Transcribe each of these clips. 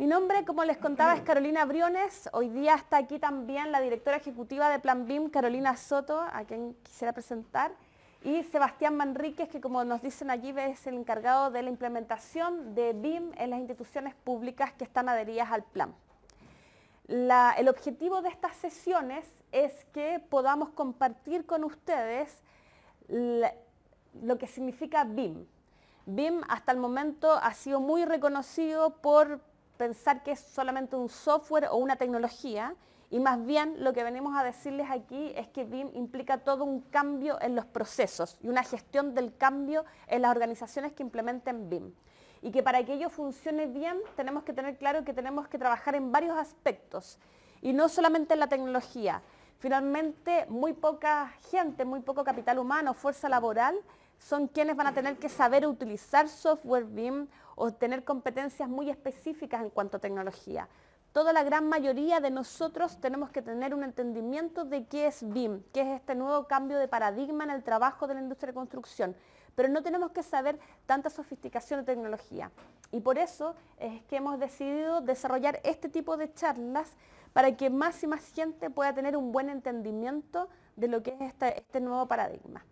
Mi nombre, como les contaba, es Carolina Briones. Hoy día está aquí también la directora ejecutiva de Plan BIM, Carolina Soto, a quien quisiera presentar, y Sebastián Manríquez, que como nos dicen allí es el encargado de la implementación de BIM en las instituciones públicas que están adheridas al plan. El objetivo de estas sesiones es que podamos compartir con ustedes lo que significa BIM. BIM hasta el momento ha sido muy reconocido por pensar que es solamente un software o una tecnología, y más bien lo que venimos a decirles aquí es que BIM implica todo un cambio en los procesos y una gestión del cambio en las organizaciones que implementen BIM. Y que para que ello funcione bien tenemos que tener claro que tenemos que trabajar en varios aspectos y no solamente en la tecnología. Finalmente, muy poca gente, muy poco capital humano, fuerza laboral, son quienes van a tener que saber utilizar software BIM o tener competencias muy específicas en cuanto a tecnología. Toda la gran mayoría de nosotros tenemos que tener un entendimiento de qué es BIM, qué es este nuevo cambio de paradigma en el trabajo de la industria de construcción, pero no tenemos que saber tanta sofisticación de tecnología. Y por eso es que hemos decidido desarrollar este tipo de charlas para que más y más gente pueda tener un buen entendimiento de lo que es este nuevo paradigma.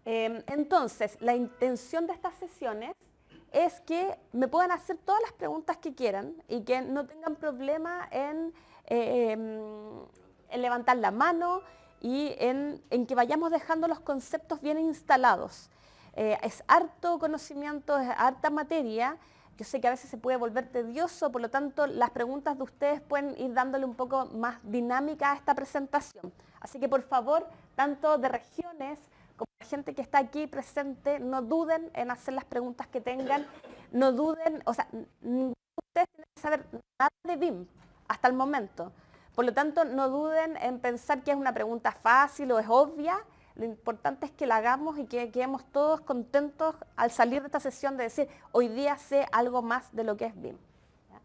Entonces, la intención de estas sesiones es que me puedan hacer todas las preguntas que quieran y que no tengan problema en levantar la mano y en que vayamos dejando los conceptos bien instalados. Es harto conocimiento, es harta materia. Yo sé que a veces se puede volver tedioso, por lo tanto, las preguntas de ustedes pueden ir dándole un poco más dinámica a esta presentación. Así que, por favor, tanto de regiones como la gente que está aquí presente, no duden en hacer las preguntas que tengan, no duden, o sea, ninguno de ustedes tiene que saber nada de BIM hasta el momento. Por lo tanto, no duden en pensar que es una pregunta fácil o es obvia. Lo importante es que la hagamos y que quedemos todos contentos al salir de esta sesión de decir, hoy día sé algo más de lo que es BIM. ¿Ya?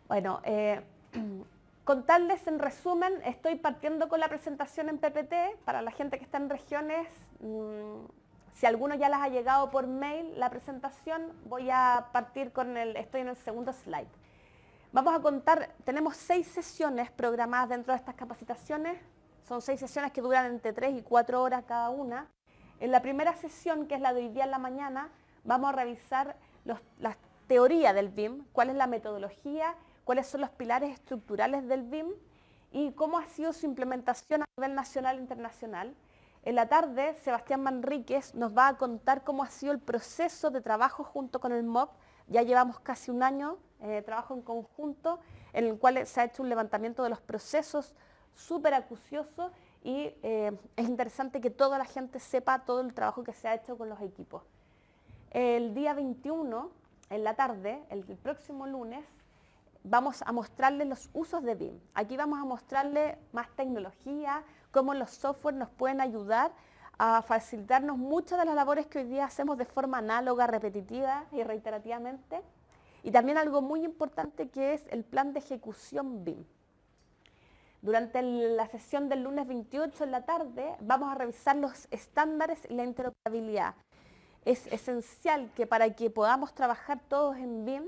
Bueno, contarles en resumen, estoy partiendo con la presentación en PPT. Para la gente que está en regiones, si alguno ya les ha llegado por mail la presentación, voy a partir estoy en el segundo slide. Vamos a contar, tenemos 6 sesiones programadas dentro de estas capacitaciones. Son 6 sesiones que duran entre 3 y 4 horas cada una. En la primera sesión, que es la de hoy día en la mañana, vamos a revisar la teoría del BIM, cuál es la metodología, cuáles son los pilares estructurales del BIM y cómo ha sido su implementación a nivel nacional e internacional. En la tarde, Sebastián Manríquez nos va a contar cómo ha sido el proceso de trabajo junto con el MOB. Ya llevamos casi un año de trabajo en conjunto, en el cual se ha hecho un levantamiento de los procesos súper acucioso y es interesante que toda la gente sepa todo el trabajo que se ha hecho con los equipos. El día 21, en la tarde, el próximo lunes, vamos a mostrarles los usos de BIM. Aquí vamos a mostrarles más tecnología, cómo los software nos pueden ayudar a facilitarnos muchas de las labores que hoy día hacemos de forma análoga, repetitiva y reiterativamente. Y también algo muy importante que es el plan de ejecución BIM. Durante la sesión del lunes 28 en la tarde vamos a revisar los estándares y la interoperabilidad. Es esencial que para que podamos trabajar todos en BIM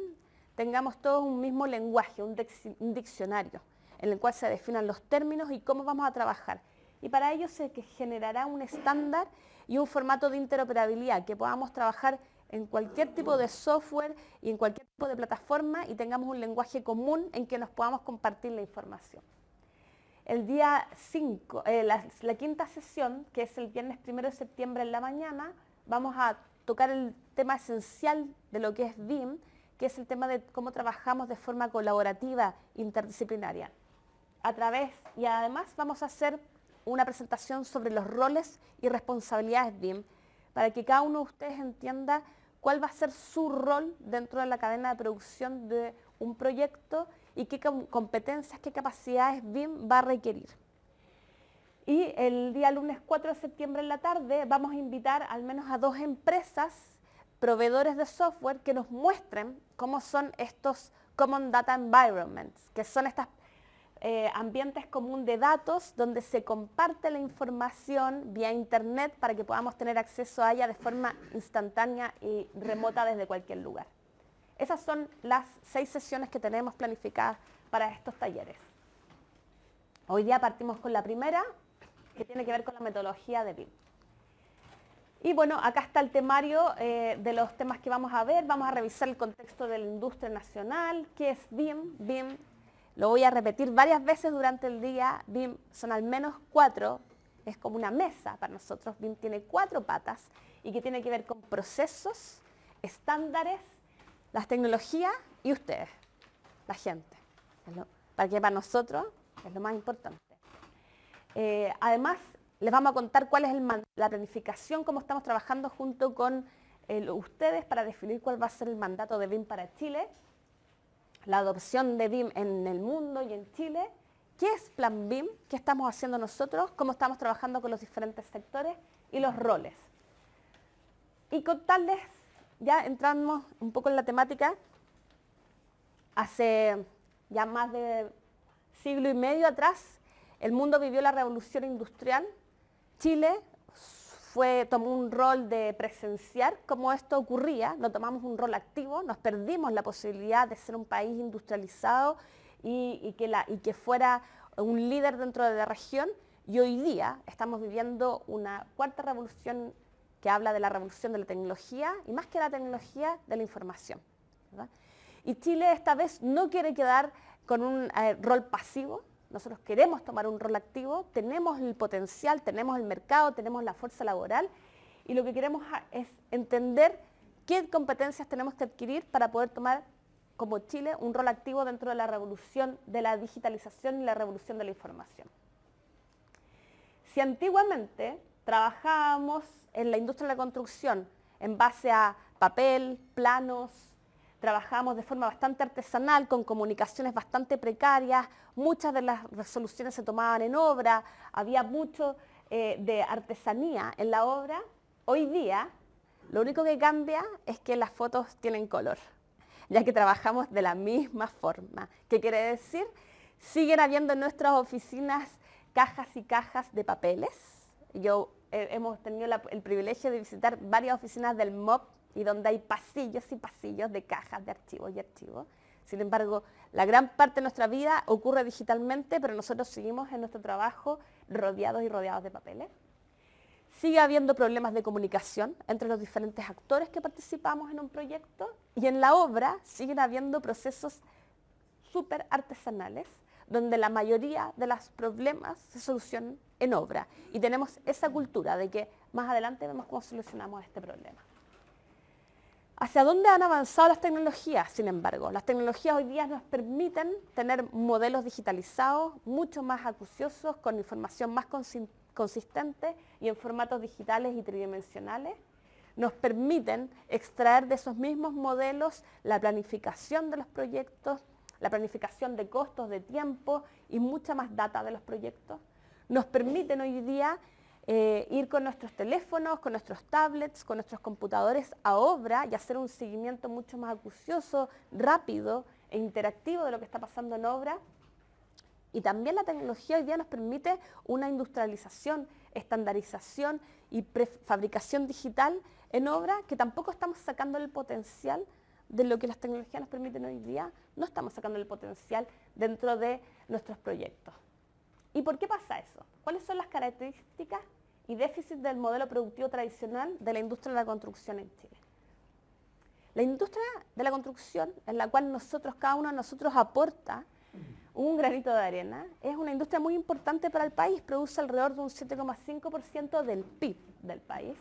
tengamos todos un mismo lenguaje, un diccionario, en el cual se definan los términos y cómo vamos a trabajar. Y para ello se generará un estándar y un formato de interoperabilidad, que podamos trabajar en cualquier tipo de software y en cualquier tipo de plataforma y tengamos un lenguaje común en que nos podamos compartir la información. El día 5, la quinta sesión, que es el viernes 1 de septiembre en la mañana, vamos a tocar el tema esencial de lo que es BIM, que es el tema de cómo trabajamos de forma colaborativa, interdisciplinaria. Y además vamos a hacer una presentación sobre los roles y responsabilidades BIM, para que cada uno de ustedes entienda cuál va a ser su rol dentro de la cadena de producción de un proyecto y qué competencias, qué capacidades BIM va a requerir. Y el día lunes 4 de septiembre en la tarde vamos a invitar al menos a 2 empresas, proveedores de software, que nos muestren cómo son estos Common Data Environments, que son estos ambientes comunes de datos donde se comparte la información vía internet para que podamos tener acceso a ella de forma instantánea y remota desde cualquier lugar. Esas son las 6 sesiones que tenemos planificadas para estos talleres. Hoy día partimos con la primera, que tiene que ver con la metodología de BIM. Y bueno, acá está el temario de los temas que vamos a ver. Vamos a revisar el contexto de la industria nacional. ¿Qué es BIM? BIM, lo voy a repetir varias veces durante el día. BIM son al menos 4, es como una mesa para nosotros. BIM tiene 4 patas y que tiene que ver con procesos, estándares, las tecnologías y ustedes, la gente. Para que para nosotros es lo más importante. Además, les vamos a contar cuál es la planificación, cómo estamos trabajando junto con ustedes para definir cuál va a ser el mandato de BIM para Chile, la adopción de BIM en el mundo y en Chile, qué es Plan BIM, qué estamos haciendo nosotros, cómo estamos trabajando con los diferentes sectores y los roles. Y contarles, ya entramos un poco en la temática, hace ya más de siglo y medio atrás, el mundo vivió la revolución industrial. Chile tomó un rol de presenciar cómo esto ocurría, no tomamos un rol activo, nos perdimos la posibilidad de ser un país industrializado y que fuera un líder dentro de la región, y hoy día estamos viviendo una cuarta revolución que habla de la revolución de la tecnología, y más que la tecnología, de la información, ¿verdad? Y Chile esta vez no quiere quedar con un rol pasivo. Nosotros queremos tomar un rol activo, tenemos el potencial, tenemos el mercado, tenemos la fuerza laboral, y lo que queremos es entender qué competencias tenemos que adquirir para poder tomar como Chile un rol activo dentro de la revolución de la digitalización y la revolución de la información. Si antiguamente trabajábamos en la industria de la construcción en base a papel, planos, trabajamos de forma bastante artesanal, con comunicaciones bastante precarias, muchas de las resoluciones se tomaban en obra, había mucho de artesanía en la obra. Hoy día, lo único que cambia es que las fotos tienen color, ya que trabajamos de la misma forma. ¿Qué quiere decir? Siguen habiendo en nuestras oficinas cajas y cajas de papeles. Hemos tenido el privilegio de visitar varias oficinas del MOP, y donde hay pasillos y pasillos de cajas de archivos y archivos. Sin embargo, la gran parte de nuestra vida ocurre digitalmente, pero nosotros seguimos en nuestro trabajo rodeados y rodeados de papeles. Sigue habiendo problemas de comunicación entre los diferentes actores que participamos en un proyecto, y en la obra siguen habiendo procesos súper artesanales, donde la mayoría de los problemas se solucionan en obra. Y tenemos esa cultura de que más adelante vemos cómo solucionamos este problema. ¿Hacia dónde han avanzado las tecnologías? Sin embargo, las tecnologías hoy día nos permiten tener modelos digitalizados mucho más acuciosos, con información más consistente y en formatos digitales y tridimensionales. Nos permiten extraer de esos mismos modelos la planificación de los proyectos, la planificación de costos, de tiempo y mucha más data de los proyectos. Nos permiten hoy día ir con nuestros teléfonos, con nuestros tablets, con nuestros computadores a obra y hacer un seguimiento mucho más acucioso, rápido e interactivo de lo que está pasando en obra. Y también la tecnología hoy día nos permite una industrialización, estandarización y prefabricación digital en obra, que tampoco estamos sacando el potencial de lo que las tecnologías nos permiten hoy día, no estamos sacando el potencial dentro de nuestros proyectos. ¿Y por qué pasa eso? ¿Cuáles son las características y déficits del modelo productivo tradicional de la industria de la construcción en Chile? La industria de la construcción, en la cual cada uno de nosotros aporta un granito de arena, es una industria muy importante para el país, produce alrededor de un 7,5% del PIB del país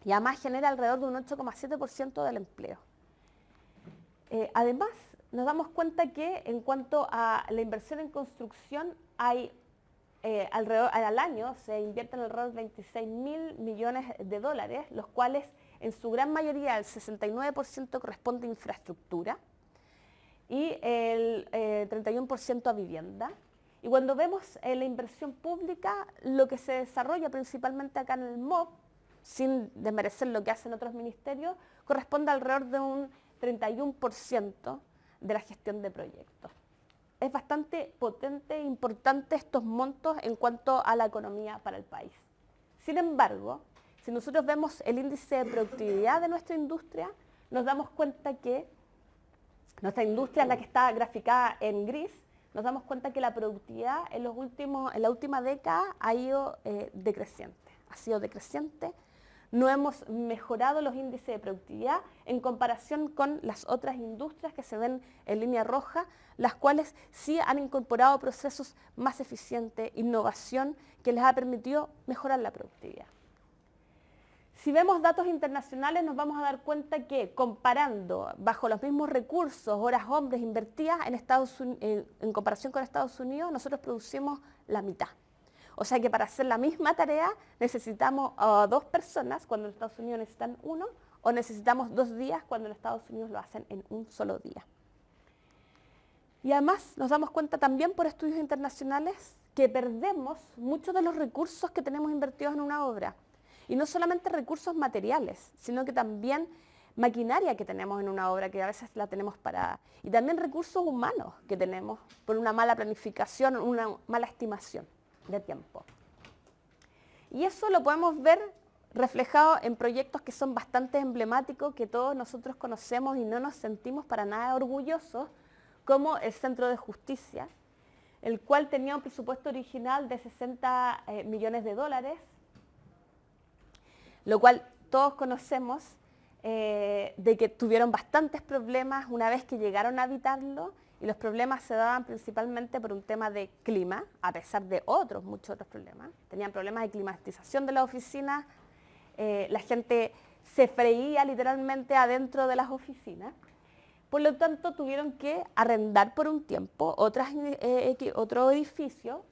y además genera alrededor de un 8,7% del empleo. Además, nos damos cuenta que en cuanto a la inversión en construcción, hay al año se invierten alrededor de 26.000 millones de dólares, los cuales en su gran mayoría, el 69% corresponde a infraestructura y el 31% a vivienda. Y cuando vemos la inversión pública, lo que se desarrolla principalmente acá en el MOP, sin desmerecer lo que hacen otros ministerios, corresponde alrededor de un 31% de la gestión de proyectos. Es bastante potente e importante estos montos en cuanto a la economía para el país. Sin embargo, si nosotros vemos el índice de productividad de nuestra industria, nos damos cuenta que nuestra industria, la que está graficada en gris, nos damos cuenta que la productividad en la última década ha ido decreciente. Ha sido decreciente. No hemos mejorado los índices de productividad en comparación con las otras industrias que se ven en línea roja, las cuales sí han incorporado procesos más eficientes, innovación, que les ha permitido mejorar la productividad. Si vemos datos internacionales, nos vamos a dar cuenta que comparando bajo los mismos recursos, horas hombres invertidas en comparación con Estados Unidos, nosotros producimos la mitad. O sea que para hacer la misma tarea necesitamos a 2 personas cuando en Estados Unidos necesitan 1, o necesitamos 2 días cuando en Estados Unidos lo hacen en un solo día. Y además nos damos cuenta también por estudios internacionales que perdemos muchos de los recursos que tenemos invertidos en una obra. Y no solamente recursos materiales, sino que también maquinaria que tenemos en una obra, que a veces la tenemos parada. Y también recursos humanos que tenemos por una mala planificación, una mala estimación de tiempo. Y eso lo podemos ver reflejado en proyectos que son bastante emblemáticos, que todos nosotros conocemos y no nos sentimos para nada orgullosos, como el Centro de Justicia, el cual tenía un presupuesto original de 60 millones de dólares, lo cual todos conocemos, de que tuvieron bastantes problemas una vez que llegaron a habitarlo, y los problemas se daban principalmente por un tema de clima, a pesar de muchos otros problemas. Tenían problemas de climatización de las oficinas, la gente se freía literalmente adentro de las oficinas, por lo tanto tuvieron que arrendar por un tiempo otro edificio.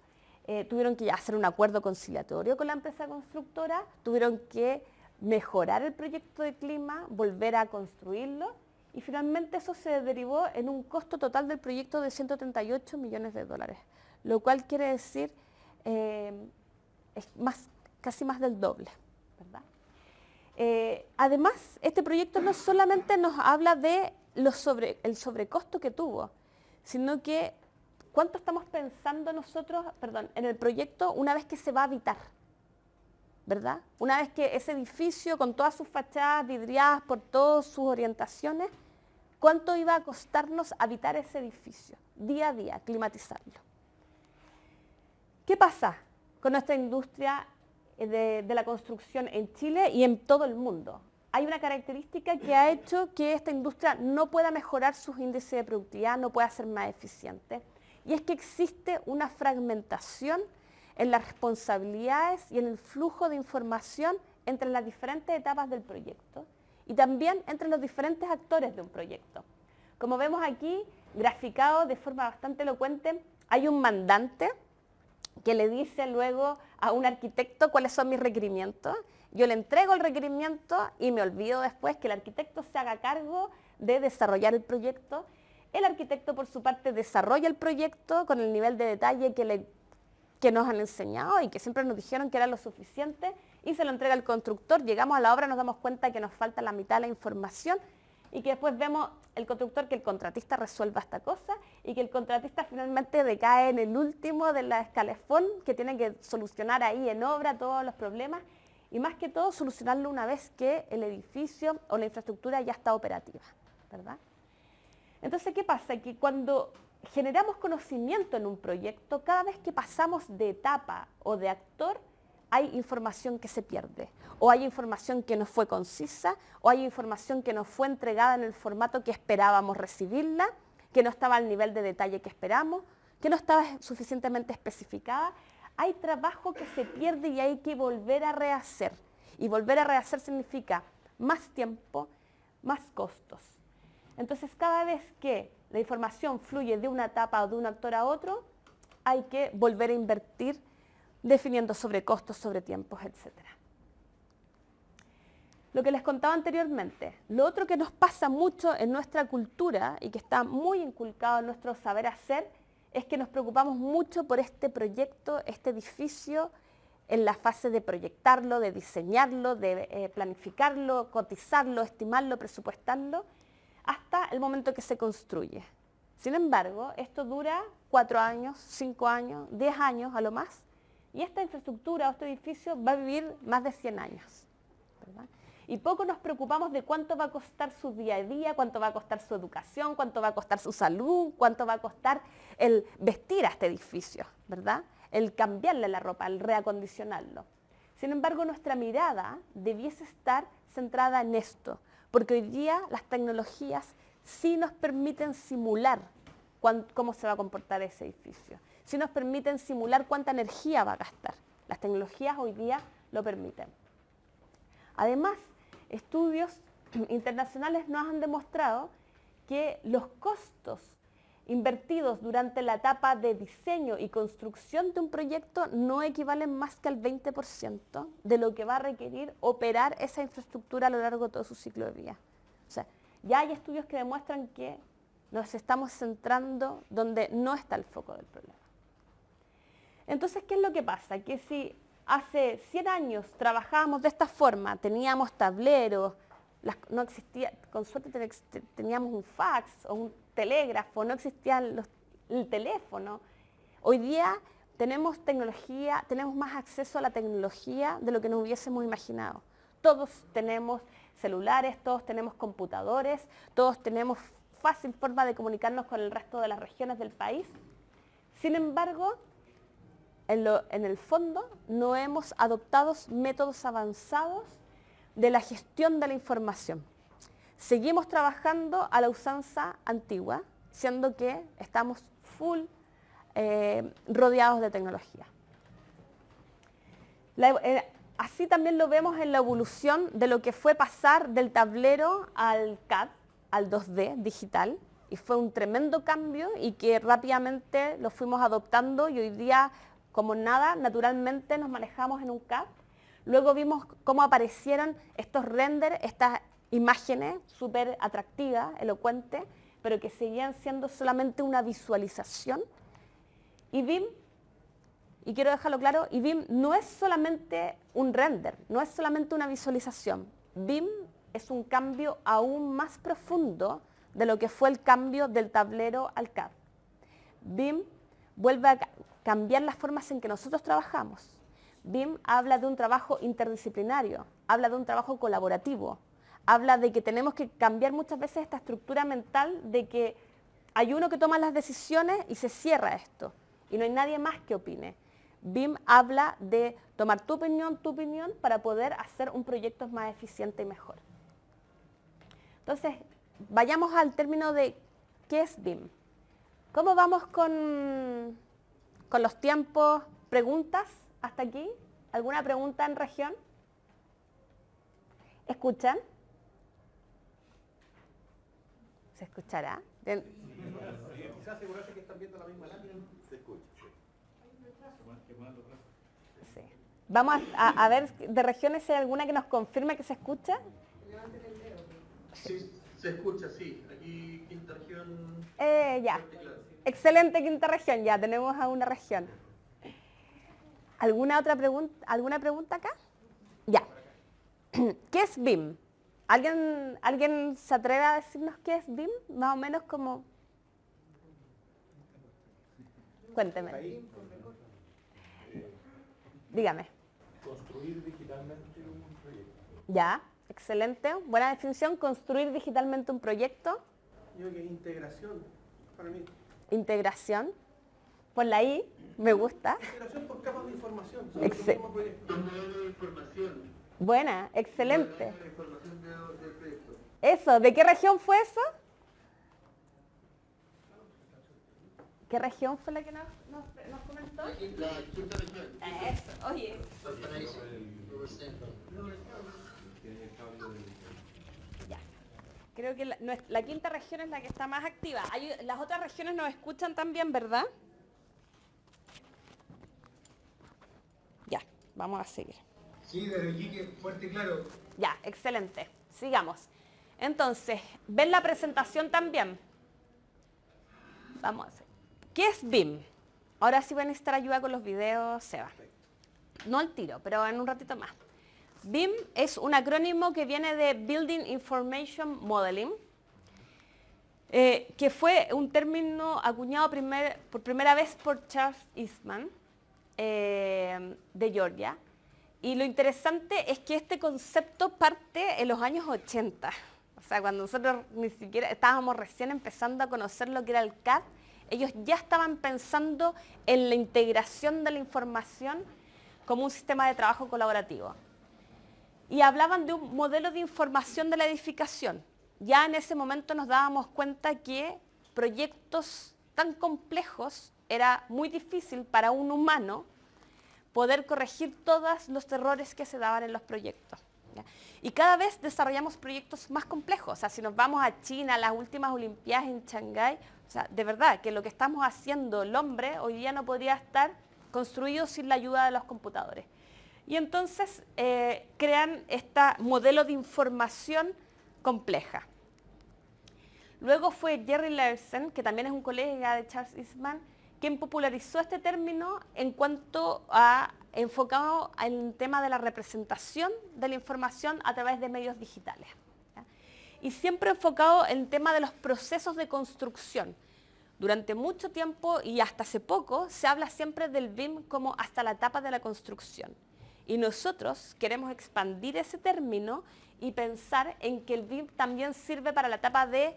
Tuvieron que hacer un acuerdo conciliatorio con la empresa constructora, tuvieron que mejorar el proyecto de clima, volver a construirlo, y finalmente eso se derivó en un costo total del proyecto de 138 millones de dólares, lo cual quiere decir es casi más del doble, ¿verdad? Además, este proyecto no solamente nos habla de el sobrecosto que tuvo, sino que ¿cuánto estamos pensando nosotros, en el proyecto una vez que se va a habitar? ¿Verdad? Una vez que ese edificio, con todas sus fachadas vidriadas por todas sus orientaciones, ¿cuánto iba a costarnos habitar ese edificio? Día a día, climatizarlo. ¿Qué pasa con nuestra industria de la construcción en Chile y en todo el mundo? Hay una característica que ha hecho que esta industria no pueda mejorar sus índices de productividad, no pueda ser más eficiente. Y es que existe una fragmentación en las responsabilidades y en el flujo de información entre las diferentes etapas del proyecto y también entre los diferentes actores de un proyecto. Como vemos aquí, graficado de forma bastante elocuente, hay un mandante que le dice luego a un arquitecto cuáles son mis requerimientos. Yo le entrego el requerimiento y me olvido después que el arquitecto se haga cargo de desarrollar el proyecto. El arquitecto, por su parte, desarrolla el proyecto con el nivel de detalle que nos han enseñado y que siempre nos dijeron que era lo suficiente, y se lo entrega al constructor. Llegamos a la obra, nos damos cuenta que nos falta la mitad de la información y que después vemos el constructor que el contratista resuelva esta cosa y que el contratista finalmente decae en el último de la escalafón, que tiene que solucionar ahí en obra todos los problemas y más que todo solucionarlo una vez que el edificio o la infraestructura ya está operativa, ¿verdad? Entonces, ¿qué pasa? Que cuando generamos conocimiento en un proyecto, cada vez que pasamos de etapa o de actor, hay información que se pierde, o hay información que no fue concisa, o hay información que no fue entregada en el formato que esperábamos recibirla, que no estaba al nivel de detalle que esperamos, que no estaba suficientemente especificada. Hay trabajo que se pierde y hay que volver a rehacer. Y volver a rehacer significa más tiempo, más costos. Entonces, cada vez que la información fluye de una etapa o de un actor a otro, hay que volver a invertir definiendo sobre costos, sobre tiempos, etc. Lo que les contaba anteriormente, lo otro que nos pasa mucho en nuestra cultura y que está muy inculcado en nuestro saber hacer, es que nos preocupamos mucho por este proyecto, este edificio, en la fase de proyectarlo, de diseñarlo, de planificarlo, cotizarlo, estimarlo, presupuestarlo, hasta el momento que se construye. Sin embargo, esto dura 4 años, 5 años, 10 años a lo más, y esta infraestructura o este edificio va a vivir más de 100 años, ¿verdad? y poco nos preocupamos de cuánto va a costar su día a día, cuánto va a costar su educación, cuánto va a costar su salud, cuánto va a costar el vestir a este edificio, ¿verdad? El cambiarle la ropa, el reacondicionarlo. Sin embargo, nuestra mirada debiese estar centrada en esto, porque hoy día las tecnologías sí nos permiten simular cómo se va a comportar ese edificio, sí nos permiten simular cuánta energía va a gastar. Las tecnologías hoy día lo permiten. Además, estudios internacionales nos han demostrado que los costos invertidos durante la etapa de diseño y construcción de un proyecto no equivalen más que al 20% de lo que va a requerir operar esa infraestructura a lo largo de todo su ciclo de vida. O sea, ya hay estudios que demuestran que nos estamos centrando donde no está el foco del problema. Entonces, ¿qué es lo que pasa? Que si hace 100 años trabajábamos de esta forma, teníamos tableros, no existía, con suerte teníamos un fax o un telégrafo, no existía el teléfono. Hoy día tenemos tecnología, tenemos más acceso a la tecnología de lo que nos hubiésemos imaginado. Todos tenemos celulares, todos tenemos computadores, todos tenemos fácil forma de comunicarnos con el resto de las regiones del país. Sin embargo, en el fondo no hemos adoptado métodos avanzados de la gestión de la información. Seguimos trabajando a la usanza antigua, siendo que estamos rodeados de tecnología. Así también lo vemos en la evolución de lo que fue pasar del tablero al CAD, al 2D digital, y fue un tremendo cambio y que rápidamente lo fuimos adoptando y hoy día, como nada, naturalmente nos manejamos en un CAD. Luego vimos cómo aparecieron estos renders, estas imágenes súper atractivas, elocuentes, pero que seguían siendo solamente una visualización. Y BIM, y quiero dejarlo claro, y BIM no es solamente un render, no es solamente una visualización. BIM es un cambio aún más profundo de lo que fue el cambio del tablero al CAD. BIM vuelve a cambiar las formas en que nosotros trabajamos. BIM habla de un trabajo interdisciplinario, habla de un trabajo colaborativo, habla de que tenemos que cambiar muchas veces esta estructura mental de que hay uno que toma las decisiones y se cierra esto, y no hay nadie más que opine. BIM habla de tomar tu opinión, para poder hacer un proyecto más eficiente y mejor. Entonces, vayamos al término de ¿qué es BIM? ¿Cómo vamos con los tiempos? ¿Preguntas hasta aquí? ¿Alguna pregunta en región? ¿Escuchan? ¿Se escuchará? Quizás asegurarse que están viendo la misma lámina. Se escucha. Sí. Vamos a ver de regiones si hay alguna que nos confirme que se escucha. Sí, se escucha, sí. Aquí quinta región. Ya. Excelente quinta región, ya tenemos a una región. ¿Alguna otra pregunta? ¿Alguna pregunta acá? Ya. ¿Qué es BIM? ¿Alguien se atreve a decirnos qué es BIM? Más o menos como... Cuénteme. Dígame. Construir digitalmente un proyecto. Ya, excelente. Buena definición. Construir digitalmente un proyecto. Yo creo que integración, para mí. Integración. Ponla ahí, me gusta. Integración por capas de información. Buena, excelente. Eso, ¿de qué región fue eso? ¿Qué región fue la que nos comentó? La quinta región. Eso, oye. Ya. Creo que la quinta región es la que está más activa. Las otras regiones nos escuchan también, ¿verdad? Ya, vamos a seguir. Sí, desde aquí que fuerte y claro. Ya, excelente. Sigamos. Entonces, ¿ven la presentación también? Vamos a hacer. ¿Qué es BIM? Ahora sí voy a necesitar ayuda con los videos, Seba. No al tiro, pero en un ratito más. BIM es un acrónimo que viene de Building Information Modeling, que fue un término acuñado por primera vez por Charles Eastman, de Georgia, Y lo interesante es que este concepto parte en los años 80. O sea, cuando nosotros ni siquiera estábamos recién empezando a conocer lo que era el CAD, ellos ya estaban pensando en la integración de la información como un sistema de trabajo colaborativo. Y hablaban de un modelo de información de la edificación. Ya en ese momento nos dábamos cuenta que proyectos tan complejos era muy difícil para un humano poder corregir todos los errores que se daban en los proyectos, ¿ya? Y cada vez desarrollamos proyectos más complejos. O sea, si nos vamos a China, las últimas Olimpiadas en Shanghái, o sea, de verdad que lo que estamos haciendo el hombre hoy día no podría estar construido sin la ayuda de los computadores. Y entonces crean este modelo de información compleja. Luego fue Jerry Larsen, que también es un colega de Charles Eastman, quien popularizó este término en cuanto a enfocado en el tema de la representación de la información a través de medios digitales, ¿ya? Y siempre enfocado en el tema de los procesos de construcción. Durante mucho tiempo y hasta hace poco se habla siempre del BIM como hasta la etapa de la construcción. Y nosotros queremos expandir ese término y pensar en que el BIM también sirve para la etapa de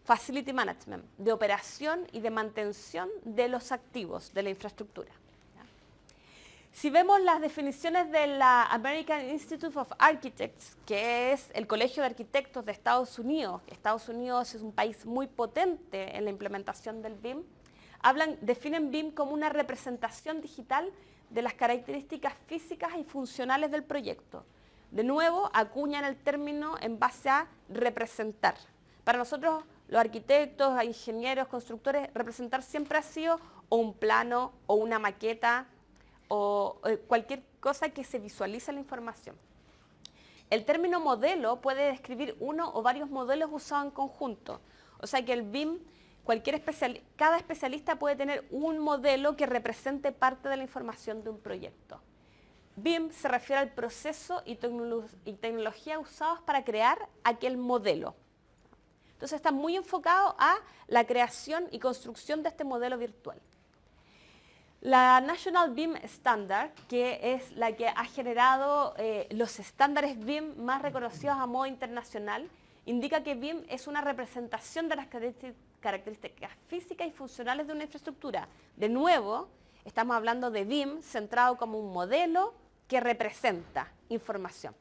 Facility Management, de operación y de mantención de los activos, de la infraestructura. Si vemos las definiciones de la American Institute of Architects, que es el Colegio de Arquitectos de Estados Unidos es un país muy potente en la implementación del BIM, definen BIM como una representación digital de las características físicas y funcionales del proyecto. De nuevo, acuñan el término en base a representar. Para nosotros, los arquitectos, ingenieros, constructores, representar siempre ha sido o un plano o una maqueta o cualquier cosa que se visualice la información. El término modelo puede describir uno o varios modelos usados en conjunto. O sea que el BIM, cada especialista puede tener un modelo que represente parte de la información de un proyecto. BIM se refiere al proceso y tecnología usados para crear aquel modelo. Entonces está muy enfocado a la creación y construcción de este modelo virtual. La National BIM Standard, que es la que ha generado los estándares BIM más reconocidos a modo internacional, indica que BIM es una representación de las características físicas y funcionales de una infraestructura. De nuevo, estamos hablando de BIM centrado como un modelo que representa información.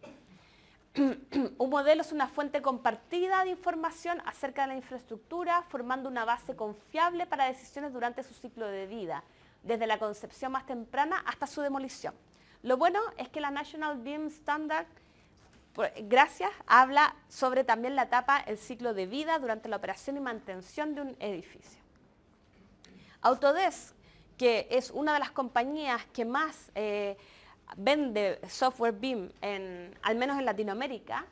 Un modelo es una fuente compartida de información acerca de la infraestructura, formando una base confiable para decisiones durante su ciclo de vida, desde la concepción más temprana hasta su demolición. Lo bueno es que la National BIM Standard, gracias, habla sobre también la etapa, el ciclo de vida durante la operación y mantención de un edificio. Autodesk, que es una de las compañías que más vende software BIM, al menos en Latinoamérica,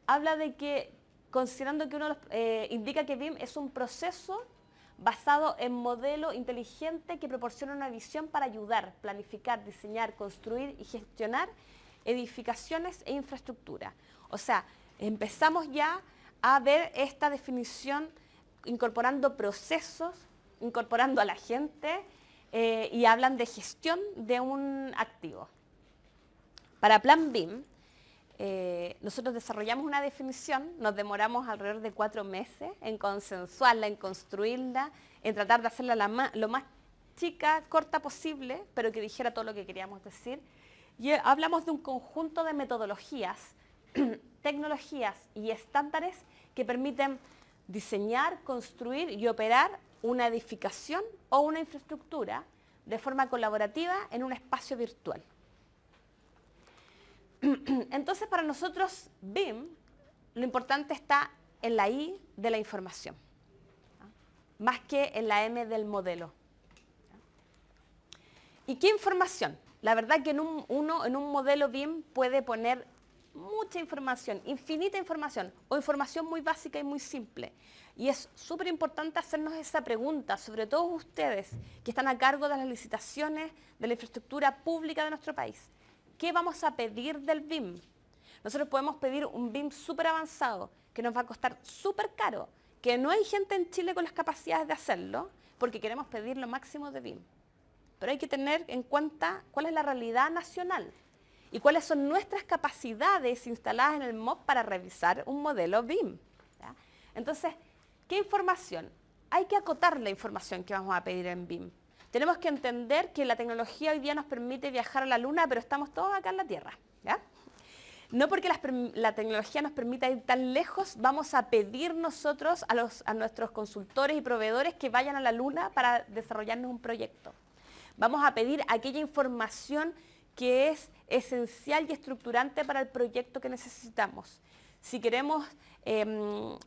habla de que, considerando que indica que BIM es un proceso basado en modelo inteligente que proporciona una visión para ayudar, planificar, diseñar, construir y gestionar edificaciones e infraestructura. O sea, empezamos ya a ver esta definición incorporando procesos, incorporando a la gente y hablan de gestión de un activo. Para Plan BIM, nosotros desarrollamos una definición, nos demoramos alrededor de 4 meses en consensuarla, en construirla, en tratar de hacerla lo más chica, corta posible, pero que dijera todo lo que queríamos decir. Y hablamos de un conjunto de metodologías, tecnologías y estándares que permiten diseñar, construir y operar una edificación o una infraestructura de forma colaborativa en un espacio virtual. Entonces, para nosotros, BIM, lo importante está en la I de la información, más que en la M del modelo. ¿Y qué información? La verdad que en un modelo BIM puede poner mucha información, infinita información, o información muy básica y muy simple. Y es súper importante hacernos esa pregunta, sobre todo ustedes que están a cargo de las licitaciones de la infraestructura pública de nuestro país. ¿Qué vamos a pedir del BIM? Nosotros podemos pedir un BIM súper avanzado, que nos va a costar súper caro, que no hay gente en Chile con las capacidades de hacerlo, porque queremos pedir lo máximo de BIM. Pero hay que tener en cuenta cuál es la realidad nacional. y cuáles son nuestras capacidades instaladas en el MOP para revisar un modelo BIM. ¿Ya? Entonces, ¿qué información? Hay que acotar la información que vamos a pedir en BIM. Tenemos que entender que la tecnología hoy día nos permite viajar a la Luna, pero estamos todos acá en la Tierra. ¿Ya? No porque la tecnología nos permita ir tan lejos, vamos a pedir nosotros a nuestros consultores y proveedores que vayan a la Luna para desarrollarnos un proyecto. Vamos a pedir aquella información que es esencial y estructurante para el proyecto que necesitamos. Si queremos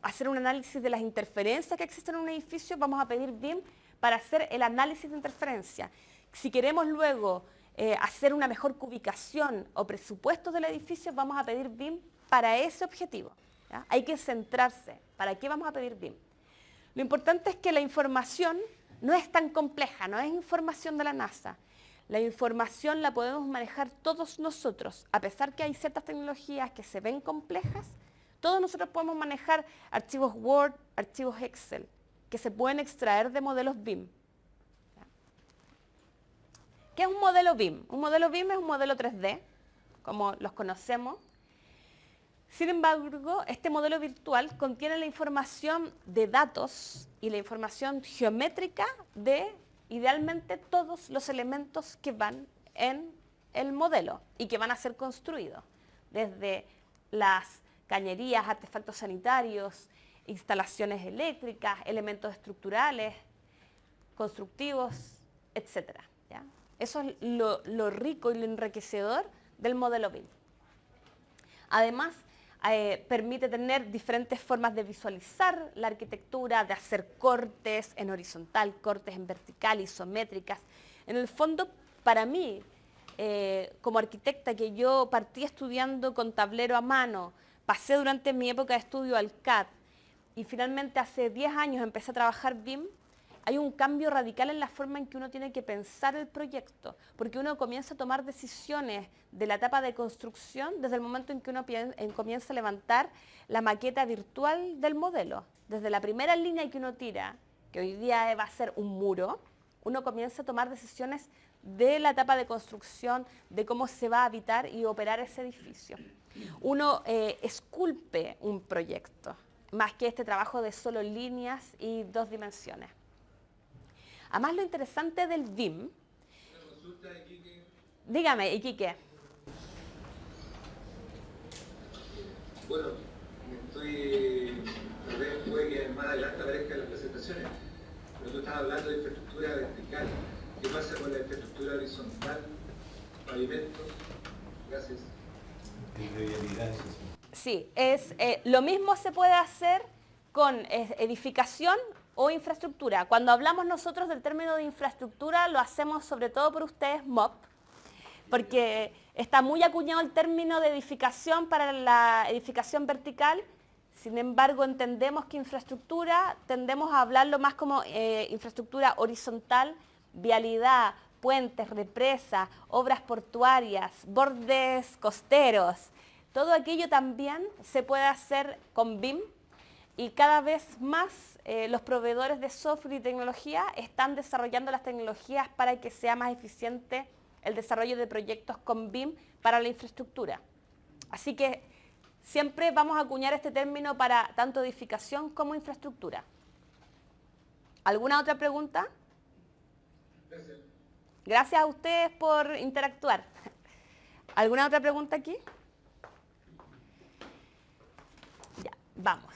hacer un análisis de las interferencias que existen en un edificio, vamos a pedir BIM para hacer el análisis de interferencia. Si queremos luego hacer una mejor cubicación o presupuestos del edificio, vamos a pedir BIM para ese objetivo. ¿Ya? Hay que centrarse. ¿Para qué vamos a pedir BIM? Lo importante es que la información no es tan compleja, no es información de la NASA. La información la podemos manejar todos nosotros. A pesar que hay ciertas tecnologías que se ven complejas, todos nosotros podemos manejar archivos Word, archivos Excel, que se pueden extraer de modelos BIM. ¿Qué es un modelo BIM? Un modelo BIM es un modelo 3D, como los conocemos. Sin embargo, este modelo virtual contiene la información de datos y la información geométrica de, idealmente, todos los elementos que van en el modelo y que van a ser construidos. Desde las cañerías, artefactos sanitarios, instalaciones eléctricas, elementos estructurales, constructivos, etc. ¿Ya? Eso es lo rico y lo enriquecedor del modelo BIM. Además, permite tener diferentes formas de visualizar la arquitectura, de hacer cortes en horizontal, cortes en vertical, isométricas. En el fondo, para mí, como arquitecta, que yo partí estudiando con tablero a mano, pasé durante mi época de estudio al CAD y finalmente hace 10 años empecé a trabajar BIM, hay un cambio radical en la forma en que uno tiene que pensar el proyecto, porque uno comienza a tomar decisiones de la etapa de construcción desde el momento en que uno comienza a levantar la maqueta virtual del modelo. Desde la primera línea que uno tira, que hoy día va a ser un muro, uno comienza a tomar decisiones de la etapa de construcción, de cómo se va a habitar y operar ese edificio. Uno esculpe un proyecto, más que este trabajo de solo líneas y 2 dimensiones. Además, lo interesante del BIM... Una consulta, Iquique. Dígame, Iquique. Bueno, tal vez puede que más adelante aparezca en las presentaciones, pero tú estás hablando de infraestructura vertical. ¿Qué pasa con la infraestructura horizontal? Pavimentos, gases. Sí, lo mismo se puede hacer con edificación o infraestructura. Cuando hablamos nosotros del término de infraestructura, lo hacemos sobre todo por ustedes MOP, porque está muy acuñado el término de edificación para la edificación vertical. Sin embargo, entendemos que infraestructura tendemos a hablarlo más como infraestructura horizontal, vialidad, puentes, represas, obras portuarias, bordes costeros. Todo aquello también se puede hacer con BIM y cada vez más los proveedores de software y tecnología están desarrollando las tecnologías para que sea más eficiente el desarrollo de proyectos con BIM para la infraestructura. Así que siempre vamos a acuñar este término para tanto edificación como infraestructura. ¿Alguna otra pregunta? Gracias. Gracias a ustedes por interactuar. ¿Alguna otra pregunta aquí? Ya, vamos.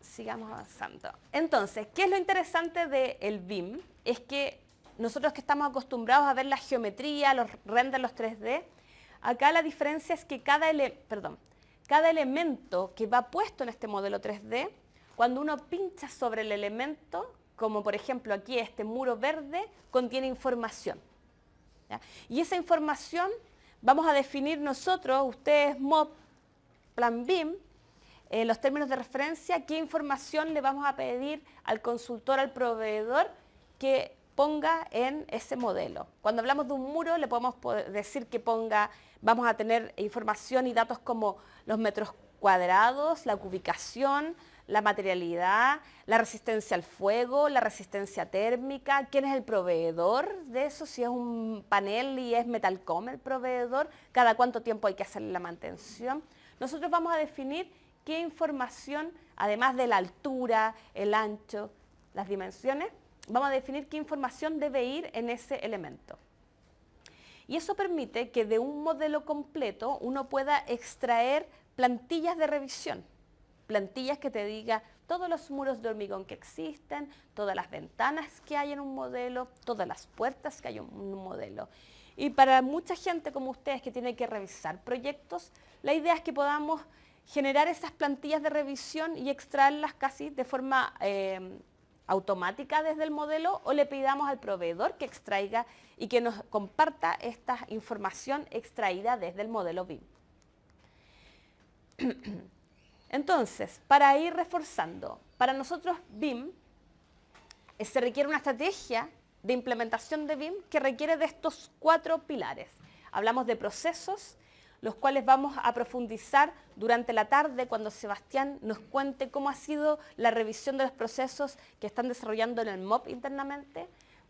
Sigamos avanzando. Entonces, ¿qué es lo interesante del BIM? Es que nosotros que estamos acostumbrados a ver la geometría, los renders, los 3D, acá la diferencia es que cada elemento que va puesto en este modelo 3D, cuando uno pincha sobre el elemento, como por ejemplo aquí este muro verde, contiene información. ¿Ya? Y esa información vamos a definir nosotros, ustedes MOP, Plan BIM, los términos de referencia, qué información le vamos a pedir al consultor, al proveedor, que ponga en ese modelo. Cuando hablamos de un muro, le podemos decir que vamos a tener información y datos como los metros cuadrados, la ubicación, la materialidad, la resistencia al fuego, la resistencia térmica, quién es el proveedor de eso, si es un panel y es Metalcom el proveedor, cada cuánto tiempo hay que hacerle la mantención. Nosotros vamos a definir qué información, además de la altura, el ancho, las dimensiones, vamos a definir qué información debe ir en ese elemento. Y eso permite que de un modelo completo uno pueda extraer plantillas de revisión, plantillas que te diga todos los muros de hormigón que existen, todas las ventanas que hay en un modelo, todas las puertas que hay en un modelo. Y para mucha gente como ustedes que tiene que revisar proyectos, la idea es que podamos generar esas plantillas de revisión y extraerlas casi de forma automática desde el modelo, o le pidamos al proveedor que extraiga y que nos comparta esta información extraída desde el modelo BIM. Entonces, para ir reforzando, para nosotros BIM se requiere una estrategia de implementación de BIM que requiere de estos 4 pilares. Hablamos de procesos, los cuales vamos a profundizar durante la tarde cuando Sebastián nos cuente cómo ha sido la revisión de los procesos que están desarrollando en el MOP internamente.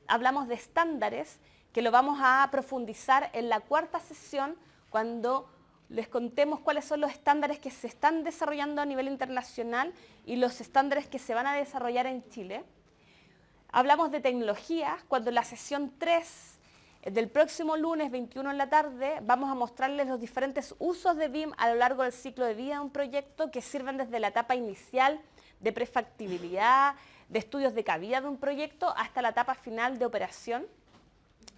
Hablamos de estándares, que lo vamos a profundizar en la 4ª sesión cuando les contemos cuáles son los estándares que se están desarrollando a nivel internacional y los estándares que se van a desarrollar en Chile. Hablamos de tecnologías, cuando en la sesión 3 del próximo lunes 21 en la tarde vamos a mostrarles los diferentes usos de BIM a lo largo del ciclo de vida de un proyecto que sirven desde la etapa inicial de prefactibilidad, de estudios de cabida de un proyecto hasta la etapa final de operación.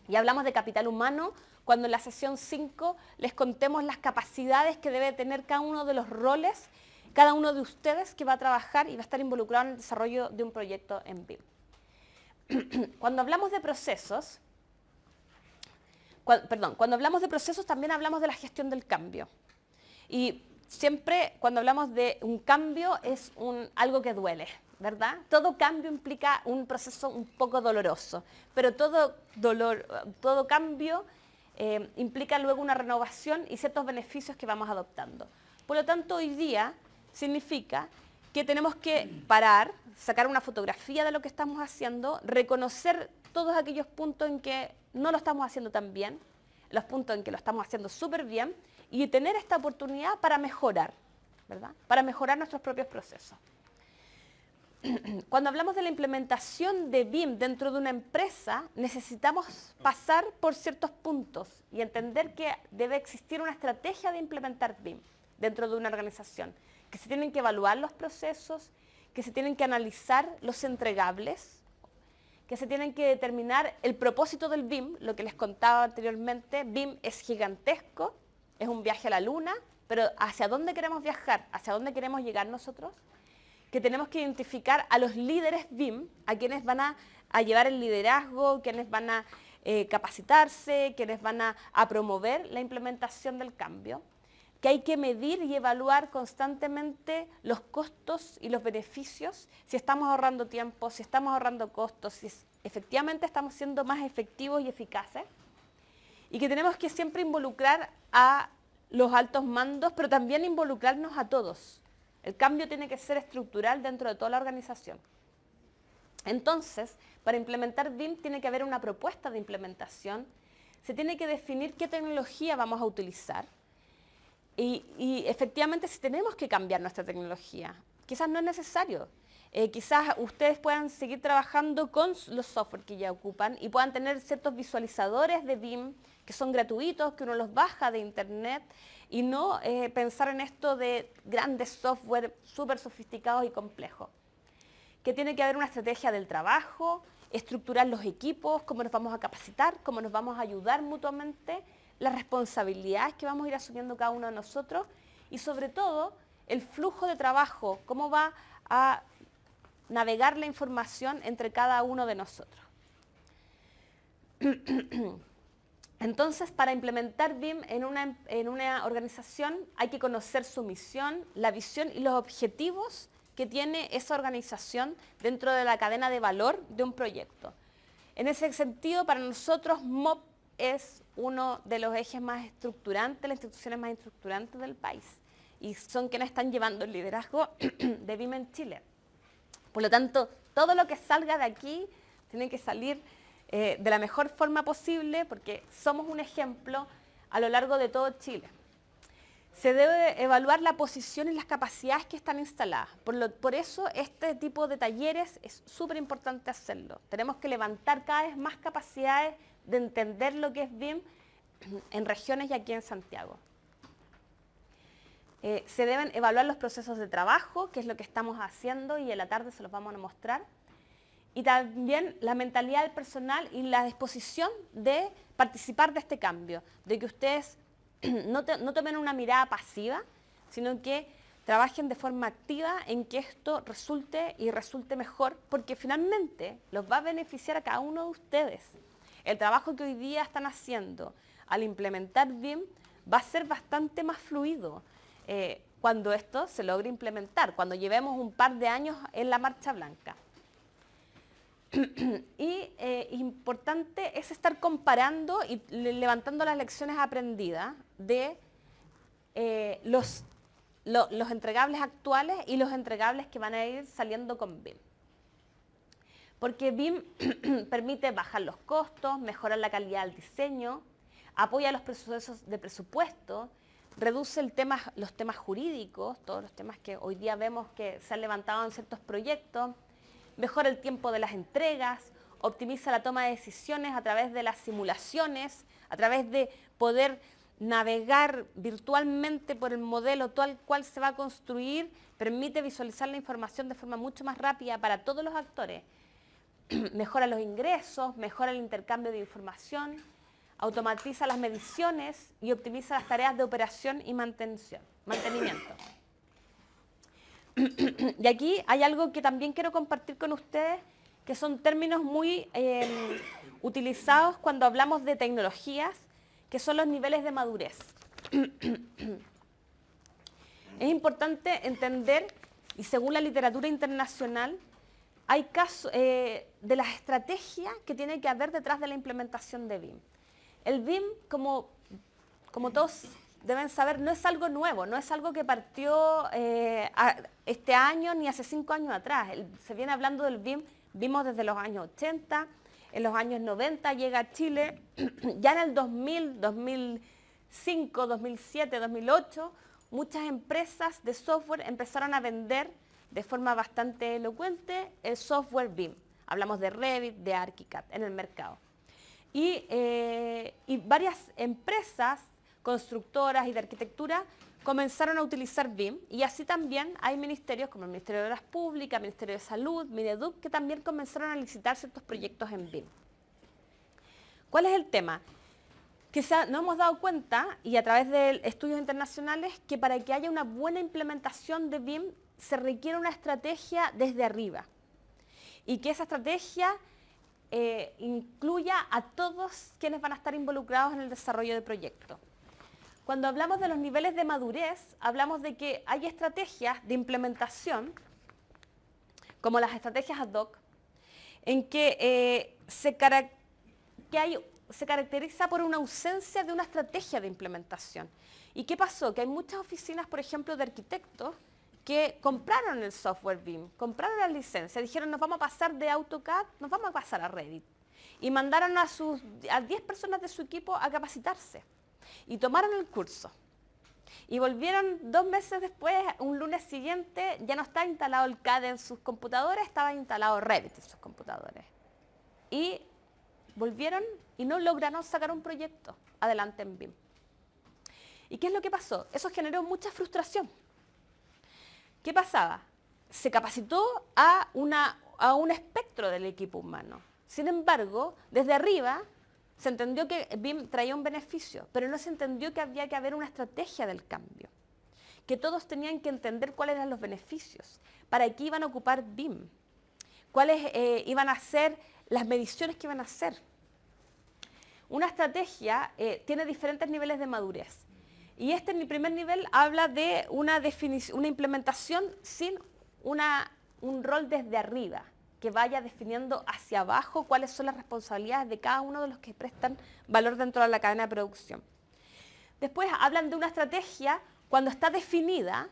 Y hablamos de capital humano, cuando en la sesión 5 les contemos las capacidades que debe tener cada uno de los roles, cada uno de ustedes que va a trabajar y va a estar involucrado en el desarrollo de un proyecto en BIM. Cuando hablamos de procesos, cuando hablamos de procesos también hablamos de la gestión del cambio. Y siempre cuando hablamos de un cambio es algo que duele, ¿verdad? Todo cambio implica un proceso un poco doloroso, pero todo cambio implica luego una renovación y ciertos beneficios que vamos adoptando. Por lo tanto, hoy día significa que tenemos que parar, sacar una fotografía de lo que estamos haciendo, reconocer todos aquellos puntos en que no lo estamos haciendo tan bien, los puntos en que lo estamos haciendo súper bien, y tener esta oportunidad para mejorar, ¿verdad? Para mejorar nuestros propios procesos. Cuando hablamos de la implementación de BIM dentro de una empresa, necesitamos pasar por ciertos puntos y entender que debe existir una estrategia de implementar BIM dentro de una organización, que se tienen que evaluar los procesos, que se tienen que analizar los entregables, que se tienen que determinar el propósito del BIM, lo que les contaba anteriormente. BIM es gigantesco, es un viaje a la luna, pero ¿hacia dónde queremos viajar? ¿Hacia dónde queremos llegar nosotros? Que tenemos que identificar a los líderes BIM, a quienes van a llevar el liderazgo, quienes van a capacitarse, quienes van a promover la implementación del cambio, que hay que medir y evaluar constantemente los costos y los beneficios, si estamos ahorrando tiempo, si estamos ahorrando costos, si efectivamente estamos siendo más efectivos y eficaces, y que tenemos que siempre involucrar a los altos mandos, pero también involucrarnos a todos. El cambio tiene que ser estructural dentro de toda la organización. Entonces, para implementar BIM tiene que haber una propuesta de implementación, se tiene que definir qué tecnología vamos a utilizar, y efectivamente si tenemos que cambiar nuestra tecnología, quizás no es necesario. Quizás ustedes puedan seguir trabajando con los software que ya ocupan y puedan tener ciertos visualizadores de BIM que son gratuitos, que uno los baja de internet, y no pensar en esto de grandes software súper sofisticados y complejos. Que tiene que haber una estrategia del trabajo, estructurar los equipos, cómo nos vamos a capacitar, cómo nos vamos a ayudar mutuamente, las responsabilidades que vamos a ir asumiendo cada uno de nosotros y sobre todo el flujo de trabajo, cómo va a navegar la información entre cada uno de nosotros. Entonces, para implementar BIM en una organización hay que conocer su misión, la visión y los objetivos que tiene esa organización dentro de la cadena de valor de un proyecto. En ese sentido, para nosotros MOP es uno de los ejes más estructurantes, las instituciones más estructurantes del país. y son quienes están llevando el liderazgo de BIM en Chile. Por lo tanto, todo lo que salga de aquí tiene que salir de la mejor forma posible, porque somos un ejemplo a lo largo de todo Chile. Se debe evaluar la posición y las capacidades que están instaladas. Por eso este tipo de talleres es súper importante hacerlo. Tenemos que levantar cada vez más capacidades de entender lo que es BIM en regiones y aquí en Santiago. Se deben evaluar los procesos de trabajo, que es lo que estamos haciendo y en la tarde se los vamos a mostrar. Y también la mentalidad del personal y la disposición de participar de este cambio, de que ustedes no tomen una mirada pasiva, sino que trabajen de forma activa en que esto resulte y resulte mejor, porque finalmente los va a beneficiar a cada uno de ustedes. El trabajo que hoy día están haciendo al implementar BIM va a ser bastante más fluido cuando esto se logre implementar, cuando llevemos un par de años en la marcha blanca. Y importante es estar comparando y levantando las lecciones aprendidas de los entregables actuales y los entregables que van a ir saliendo con BIM. Porque BIM permite bajar los costos, mejorar la calidad del diseño, apoya los procesos de presupuesto, reduce los temas jurídicos, todos los temas que hoy día vemos que se han levantado en ciertos proyectos, mejora el tiempo de las entregas, optimiza la toma de decisiones a través de las simulaciones, a través de poder navegar virtualmente por el modelo tal cual se va a construir, permite visualizar la información de forma mucho más rápida para todos los actores. Mejora los ingresos, mejora el intercambio de información, automatiza las mediciones y optimiza las tareas de operación y mantenimiento. Y aquí hay algo que también quiero compartir con ustedes, que son términos muy utilizados cuando hablamos de tecnologías, que son los niveles de madurez. Es importante entender, y según la literatura internacional, hay casos de las estrategias que tiene que haber detrás de la implementación de BIM. El BIM, como todos deben saber, no es algo nuevo, no es algo que partió este año ni hace 5 años atrás. Se viene hablando del BIM, vimos desde los años 80, en los años 90 llega a Chile, ya en el 2000, 2005, 2007, 2008, muchas empresas de software empezaron a vender de forma bastante elocuente el software BIM. Hablamos de Revit, de ArchiCAD en el mercado. Y varias empresas constructoras y de arquitectura comenzaron a utilizar BIM, y así también hay ministerios como el Ministerio de Obras Públicas, el Ministerio de Salud, Mineduc, que también comenzaron a licitar ciertos proyectos en BIM. ¿Cuál es el tema? Que nos hemos dado cuenta, y a través de estudios internacionales, que para que haya una buena implementación de BIM se requiere una estrategia desde arriba, y que esa estrategia incluya a todos quienes van a estar involucrados en el desarrollo del proyecto. Cuando hablamos de los niveles de madurez, hablamos de que hay estrategias de implementación, como las estrategias ad hoc, en que se caracteriza por una ausencia de una estrategia de implementación. ¿Y qué pasó? Que hay muchas oficinas, por ejemplo, de arquitectos, que compraron el software BIM, compraron la licencia, dijeron nos vamos a pasar de AutoCAD, nos vamos a pasar a Revit. Y mandaron a 10 personas de su equipo a capacitarse. Y tomaron el curso. Y volvieron 2 meses después, un lunes siguiente, ya no estaba instalado el CAD en sus computadores, estaba instalado Revit en sus computadores. Y volvieron y no lograron sacar un proyecto adelante en BIM. ¿Y qué es lo que pasó? Eso generó mucha frustración. ¿Qué pasaba? Se capacitó a un espectro del equipo humano. Sin embargo, desde arriba se entendió que BIM traía un beneficio, pero no se entendió que había que haber una estrategia del cambio, que todos tenían que entender cuáles eran los beneficios, para qué iban a ocupar BIM, cuáles iban a ser las mediciones que iban a hacer. Una estrategia tiene diferentes niveles de madurez. Y este, en el primer nivel, habla de una implementación sin un rol desde arriba, que vaya definiendo hacia abajo cuáles son las responsabilidades de cada uno de los que prestan valor dentro de la cadena de producción. Después hablan de una estrategia cuando está definida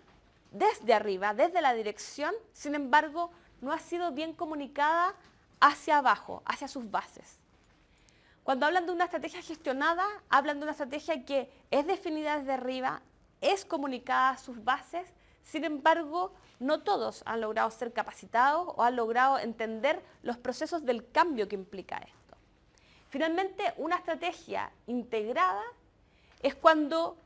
desde arriba, desde la dirección, sin embargo, no ha sido bien comunicada hacia abajo, hacia sus bases. Cuando hablan de una estrategia gestionada, hablan de una estrategia que es definida desde arriba, es comunicada a sus bases, sin embargo, no todos han logrado ser capacitados o han logrado entender los procesos del cambio que implica esto. Finalmente, una estrategia integrada es cuando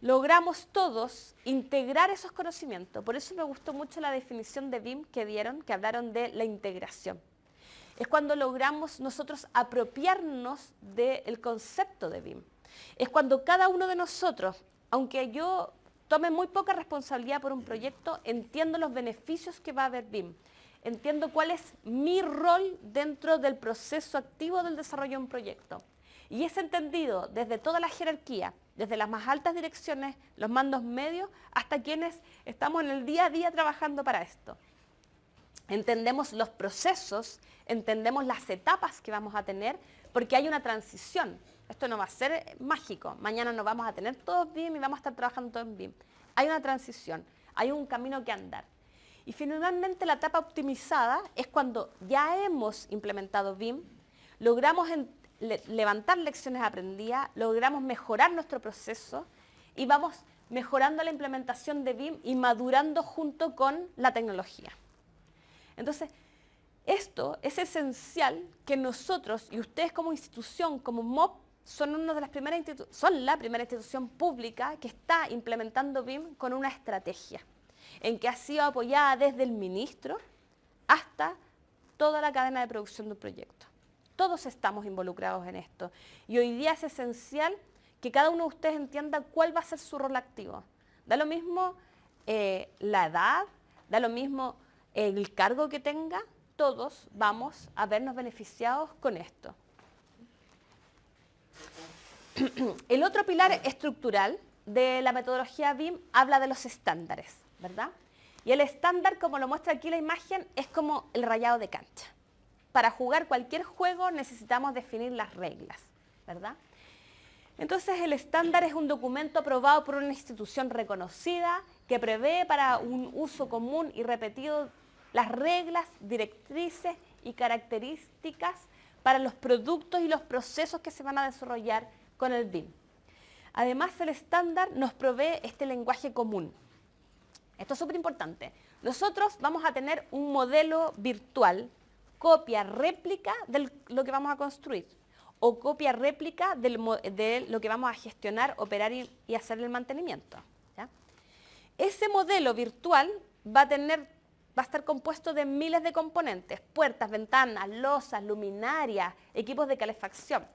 logramos todos integrar esos conocimientos. Por eso me gustó mucho la definición de BIM que dieron, que hablaron de la integración. Es cuando logramos nosotros apropiarnos del concepto de BIM. Es cuando cada uno de nosotros, aunque yo tome muy poca responsabilidad por un proyecto, entiendo los beneficios que va a haber BIM. Entiendo cuál es mi rol dentro del proceso activo del desarrollo de un proyecto. Y es entendido desde toda la jerarquía, desde las más altas direcciones, los mandos medios, hasta quienes estamos en el día a día trabajando para esto. Entendemos los procesos, entendemos las etapas que vamos a tener, porque hay una transición. Esto no va a ser mágico. Mañana no vamos a tener todos BIM y vamos a estar trabajando todos en BIM. Hay una transición, hay un camino que andar. Y finalmente la etapa optimizada es cuando ya hemos implementado BIM, logramos levantar lecciones aprendidas, logramos mejorar nuestro proceso y vamos mejorando la implementación de BIM y madurando junto con la tecnología. Entonces, esto es esencial que nosotros y ustedes como institución, como MOB, son la primera institución pública que está implementando BIM con una estrategia, en que ha sido apoyada desde el ministro hasta toda la cadena de producción de un proyecto. Todos estamos involucrados en esto y hoy día es esencial que cada uno de ustedes entienda cuál va a ser su rol activo. Da lo mismo la edad, da lo mismo el cargo que tenga, todos vamos a vernos beneficiados con esto. El otro pilar estructural de la metodología BIM habla de los estándares, ¿verdad? Y el estándar, como lo muestra aquí la imagen, es como el rayado de cancha. Para jugar cualquier juego necesitamos definir las reglas, ¿verdad? Entonces el estándar es un documento aprobado por una institución reconocida que prevé para un uso común y repetido las reglas, directrices y características para los productos y los procesos que se van a desarrollar con el BIM. Además, el estándar nos provee este lenguaje común. Esto es súper importante. Nosotros vamos a tener un modelo virtual, copia, réplica de lo que vamos a construir, o copia, réplica de lo que vamos a gestionar, operar y hacer el mantenimiento, ¿ya? Ese modelo virtual va a estar compuesto de miles de componentes, puertas, ventanas, losas, luminarias, equipos de calefacción.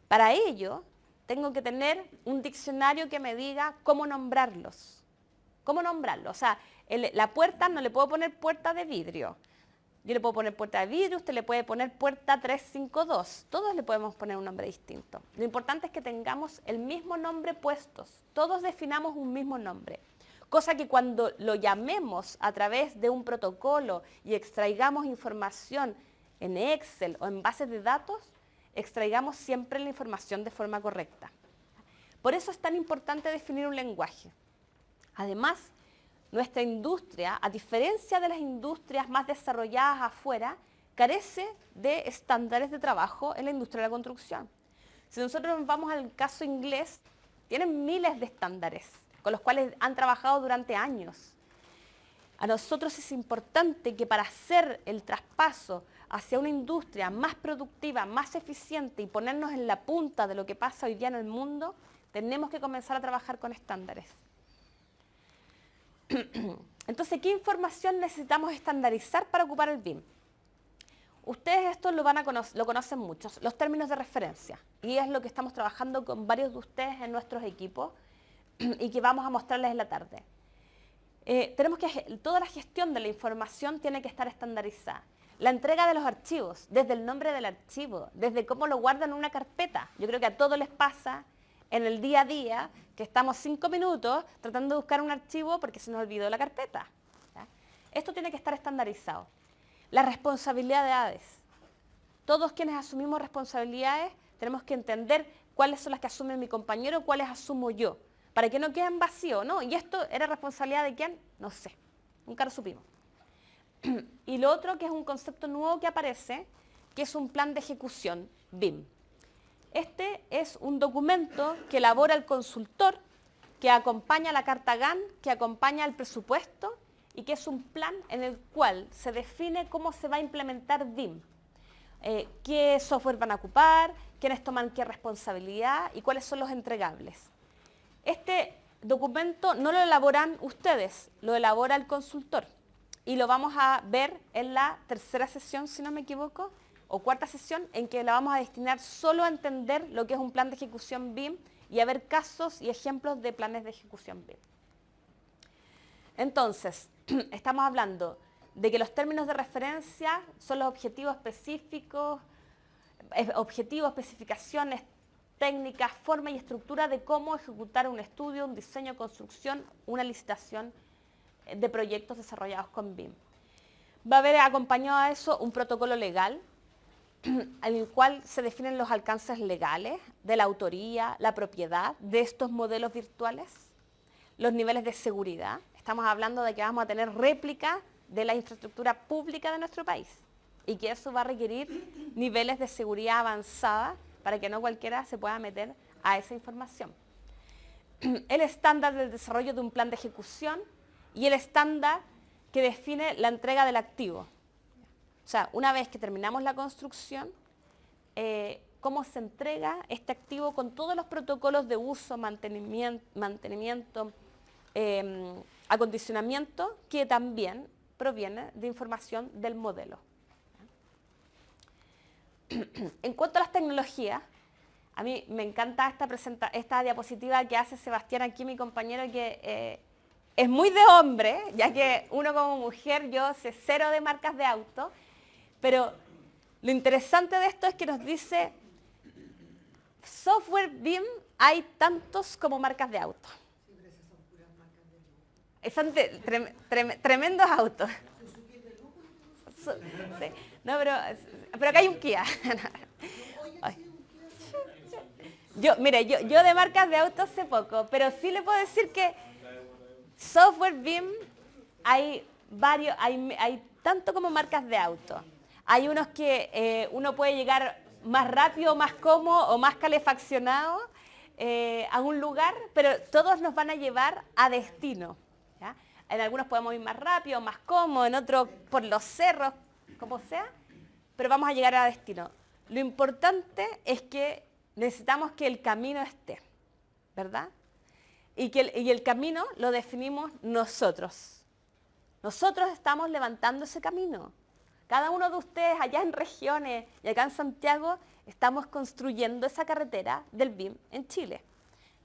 Para ello, tengo que tener un diccionario que me diga cómo nombrarlos. ¿Cómo nombrarlos? O sea, la puerta no le puedo poner puerta de vidrio. Yo le puedo poner puerta de vidrio, usted le puede poner puerta 352. Todos le podemos poner un nombre distinto. Lo importante es que tengamos el mismo nombre puestos. Todos definamos un mismo nombre. Cosa que cuando lo llamemos a través de un protocolo y extraigamos información en Excel o en bases de datos, extraigamos siempre la información de forma correcta. Por eso es tan importante definir un lenguaje. Además, nuestra industria, a diferencia de las industrias más desarrolladas afuera, carece de estándares de trabajo en la industria de la construcción. Si nosotros nos vamos al caso inglés, tienen miles de estándares con los cuales han trabajado durante años. A nosotros es importante que para hacer el traspaso hacia una industria más productiva, más eficiente y ponernos en la punta de lo que pasa hoy día en el mundo, tenemos que comenzar a trabajar con estándares. Entonces, ¿qué información necesitamos estandarizar para ocupar el BIM? Ustedes esto lo conocen muchos, los términos de referencia. Y es lo que estamos trabajando con varios de ustedes en nuestros equipos y que vamos a mostrarles en la tarde. Toda la gestión de la información tiene que estar estandarizada. La entrega de los archivos, desde el nombre del archivo, desde cómo lo guardan en una carpeta. Yo creo que a todos les pasa en el día a día que estamos 5 minutos tratando de buscar un archivo porque se nos olvidó la carpeta, ¿ya? Esto tiene que estar estandarizado. Las responsabilidades. Todos quienes asumimos responsabilidades tenemos que entender cuáles son las que asume mi compañero, cuáles asumo yo, para que no queden vacíos, ¿no? Y esto era responsabilidad de quién, no sé, nunca lo supimos. Y lo otro que es un concepto nuevo que aparece, que es un plan de ejecución, BIM. Este es un documento que elabora el consultor, que acompaña la carta GAN, que acompaña el presupuesto y que es un plan en el cual se define cómo se va a implementar BIM. Qué software van a ocupar, quiénes toman qué responsabilidad y cuáles son los entregables. Este documento no lo elaboran ustedes, lo elabora el consultor. Y lo vamos a ver en la tercera sesión, si no me equivoco, o cuarta sesión, en que la vamos a destinar solo a entender lo que es un plan de ejecución BIM y a ver casos y ejemplos de planes de ejecución BIM. Entonces, estamos hablando de que los términos de referencia son los objetivos específicos, especificaciones técnicas, forma y estructura de cómo ejecutar un estudio, un diseño, construcción, una licitación de proyectos desarrollados con BIM. Va a haber acompañado a eso un protocolo legal en el cual se definen los alcances legales de la autoría, la propiedad de estos modelos virtuales, los niveles de seguridad. Estamos hablando de que vamos a tener réplica de la infraestructura pública de nuestro país y que eso va a requerir niveles de seguridad avanzada para que no cualquiera se pueda meter a esa información. El estándar del desarrollo de un plan de ejecución y el estándar que define la entrega del activo. O sea, una vez que terminamos la construcción, cómo se entrega este activo con todos los protocolos de uso, mantenimiento, acondicionamiento, que también proviene de información del modelo. En cuanto a las tecnologías, a mí me encanta esta diapositiva que hace Sebastián aquí, mi compañero, que es muy de hombre, ya que uno como mujer, yo sé cero de marcas de auto, pero lo interesante de esto es que nos dice, software BIM hay tantos como marcas de auto. Son tremendos autos. Sí. No, pero acá hay un Kia. Mire, yo de marcas de autos sé poco, pero sí le puedo decir que software BIM hay varios, hay tanto como marcas de auto. Hay unos que uno puede llegar más rápido, más cómodo o más calefaccionado a un lugar, pero todos nos van a llevar a destino. ¿Ya? En algunos podemos ir más rápido, más cómodo, en otros por los cerros, como sea, pero vamos a llegar a destino. Lo importante es que necesitamos que el camino esté, ¿verdad? Y el camino lo definimos nosotros. Nosotros estamos levantando ese camino. Cada uno de ustedes allá en regiones y acá en Santiago estamos construyendo esa carretera del BIM en Chile.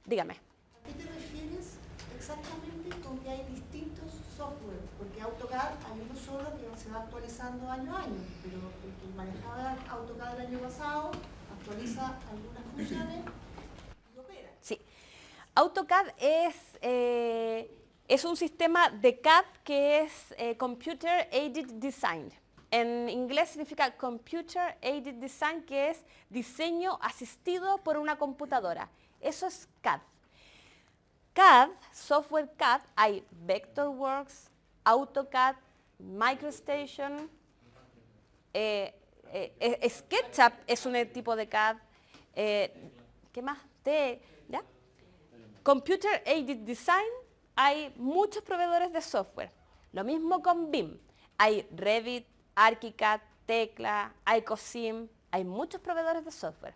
Dígame. ¿A qué te refieres exactamente con que hay distintos software? Porque AutoCAD hay uno solo que se va actualizando año a año, pero el que manejaba AutoCAD el año pasado actualiza algunas funciones y opera. Sí. AutoCAD es un sistema de CAD que es Computer Aided Design. En inglés significa Computer Aided Design, que es diseño asistido por una computadora. Eso es CAD. CAD, software CAD, hay Vectorworks, AutoCAD, MicroStation, SketchUp es un tipo de CAD. ¿Qué más? ¿Ya? Computer Aided Design, hay muchos proveedores de software. Lo mismo con BIM. Hay Revit, ArchiCAD, Tecla, IcoSim, hay muchos proveedores de software.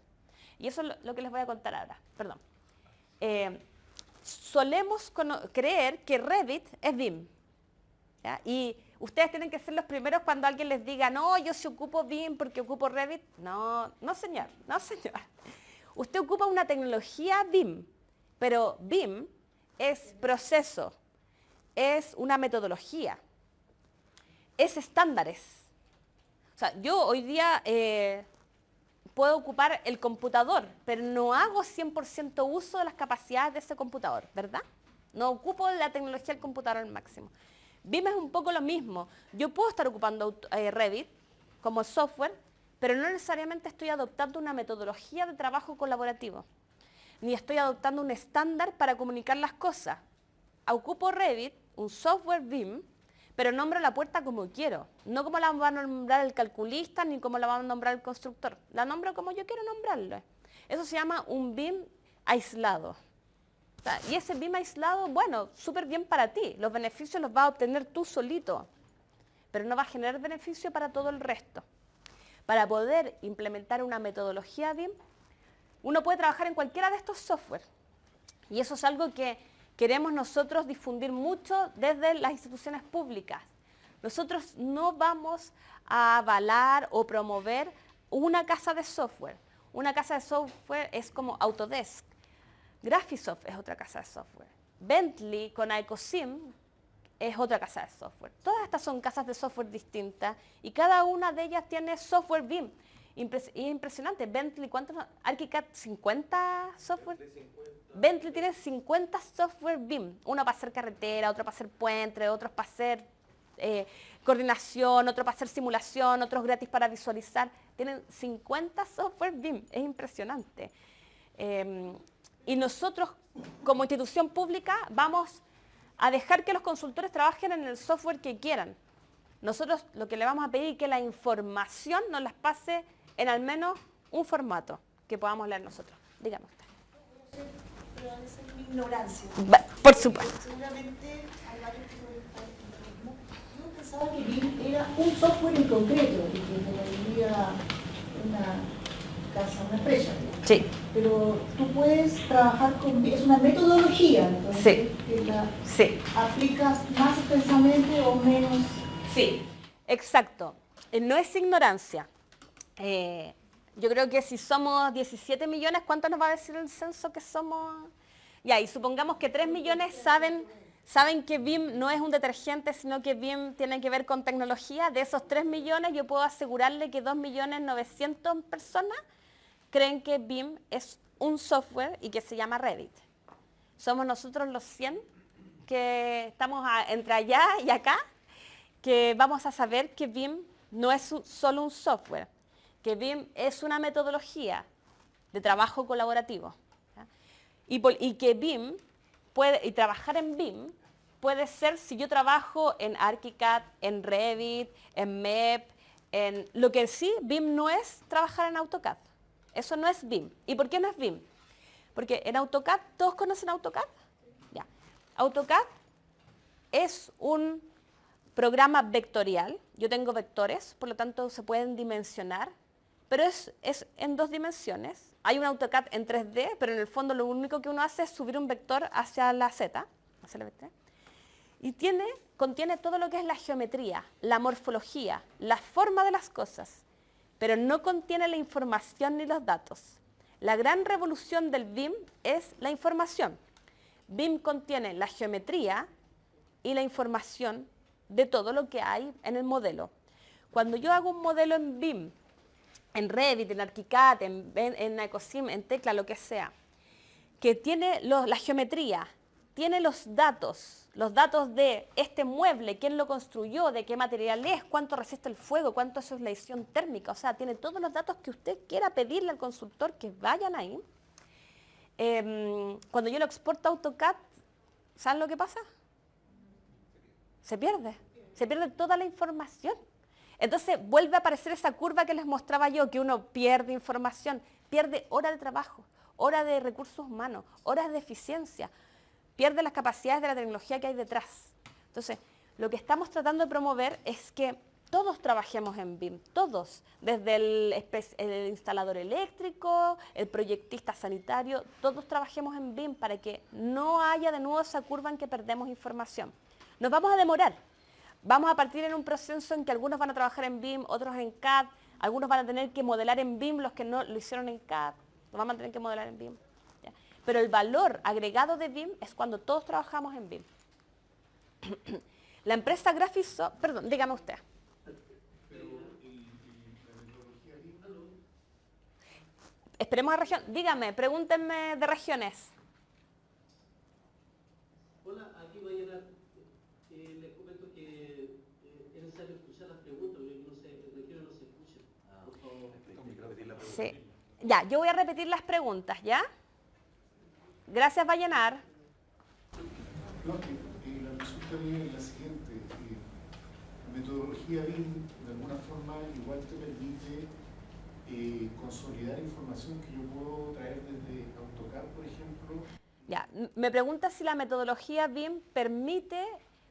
Y eso es lo que les voy a contar ahora. Perdón. Solemos creer que Revit es BIM. ¿Ya? Y ustedes tienen que ser los primeros cuando alguien les diga, no, yo sí ocupo BIM porque ocupo Revit. No, no señor, no señor. Usted ocupa una tecnología BIM, pero BIM es proceso, es una metodología, es estándares. O sea, yo hoy día puedo ocupar el computador, pero no hago 100% uso de las capacidades de ese computador, ¿verdad? No ocupo la tecnología del computador al máximo. BIM es un poco lo mismo. Yo puedo estar ocupando Revit como software, pero no necesariamente estoy adoptando una metodología de trabajo colaborativo. ni estoy adoptando un estándar para comunicar las cosas. Ocupo Revit, un software BIM, pero nombro la puerta como quiero, no como la va a nombrar el calculista ni como la va a nombrar el constructor. La nombro como yo quiero nombrarla. Eso se llama un BIM aislado. O sea, y ese BIM aislado, bueno, súper bien para ti. Los beneficios los vas a obtener tú solito, pero no va a generar beneficio para todo el resto. Para poder implementar una metodología BIM, uno puede trabajar en cualquiera de estos software. Y eso es algo que queremos nosotros difundir mucho desde las instituciones públicas. Nosotros no vamos a avalar o promover una casa de software. Una casa de software es como Autodesk. Graphisoft es otra casa de software. Bentley con Ecosim es otra casa de software. Todas estas son casas de software distintas y cada una de ellas tiene software BIM. Impresionante. Bentley, ¿cuántos? ArchiCAD, 50 software. Bentley tiene 50 software BIM. Uno para hacer carretera, otro para hacer puente, otros para hacer coordinación, otro para hacer simulación, otros gratis para visualizar. Tienen 50 software BIM. Es impresionante. Y nosotros, como institución pública, vamos a dejar que los consultores trabajen en el software que quieran. Nosotros lo que le vamos a pedir es que la información nos las pase en al menos un formato que podamos leer nosotros. Dígame usted. Pero debe ser mi ignorancia. Por supuesto. Seguramente hay varios que yo pensaba que BIM era un software en concreto, que tendría una casa, una empresa. Sí. Pero tú puedes trabajar con BIM, es una metodología, entonces, que la aplicas más extensamente o menos. Sí, exacto. No es ignorancia. Yo creo que si somos 17 millones, ¿cuánto nos va a decir el censo que somos? Ya, y supongamos que 3 millones saben que BIM no es un detergente, sino que BIM tiene que ver con tecnología. De esos 3 millones, yo puedo asegurarle que 2.900.000 personas creen que BIM es un software y que se llama Revit. Somos nosotros los 100 que estamos entre allá y acá, que vamos a saber que BIM no es solo un software, que BIM es una metodología de trabajo colaborativo. ¿Ya? Y que BIM y trabajar en BIM puede ser si yo trabajo en ArchiCAD, en Revit, en MEP, en lo que sí, BIM no es trabajar en AutoCAD. Eso no es BIM. ¿Y por qué no es BIM? Porque en AutoCAD, ¿todos conocen AutoCAD? Ya. AutoCAD es un programa vectorial. Yo tengo vectores, por lo tanto se pueden dimensionar, pero es en 2 dimensiones. Hay un AutoCAD en 3D, pero en el fondo lo único que uno hace es subir un vector hacia la Z, hacia la vector, y contiene todo lo que es la geometría, la morfología, la forma de las cosas, pero no contiene la información ni los datos. La gran revolución del BIM es la información. BIM contiene la geometría y la información de todo lo que hay en el modelo. Cuando yo hago un modelo en BIM, en Revit, en ArchiCAD, en Ecosim, en Tecla, lo que sea, que tiene la geometría, tiene los datos de este mueble, quién lo construyó, de qué material es, cuánto resiste el fuego, cuánto es la aislación térmica, o sea, tiene todos los datos que usted quiera pedirle al consultor que vayan ahí. Cuando yo lo exporto a AutoCAD, ¿saben lo que pasa? Se pierde toda la información. Entonces vuelve a aparecer esa curva que les mostraba yo, que uno pierde información, pierde horas de trabajo, horas de recursos humanos, horas de eficiencia, pierde las capacidades de la tecnología que hay detrás. Entonces, lo que estamos tratando de promover es que todos trabajemos en BIM, todos, desde el instalador eléctrico, el proyectista sanitario, todos trabajemos en BIM para que no haya de nuevo esa curva en que perdemos información. Nos vamos a demorar. Vamos a partir en un proceso en que algunos van a trabajar en BIM, otros en CAD, algunos van a tener que modelar en BIM los que no lo hicieron en CAD, lo vamos a tener que modelar en BIM. ¿Ya? Pero el valor agregado de BIM es cuando todos trabajamos en BIM. La empresa Graphisoft, perdón, dígame usted. Esperemos a región. Dígame, pregúntenme de regiones. Hola, aquí voy a llegar. Les comento que es necesario escuchar las preguntas, porque no se escucha. Por favor. Sí. Ya, yo voy a repetir las preguntas, ¿ya? Gracias, Vallenar. No, la consulta mía es la siguiente. Metodología BIM, de alguna forma, igual te permite consolidar información que yo puedo traer desde AutoCAD, por ejemplo. Ya, me pregunta si la metodología BIM permite,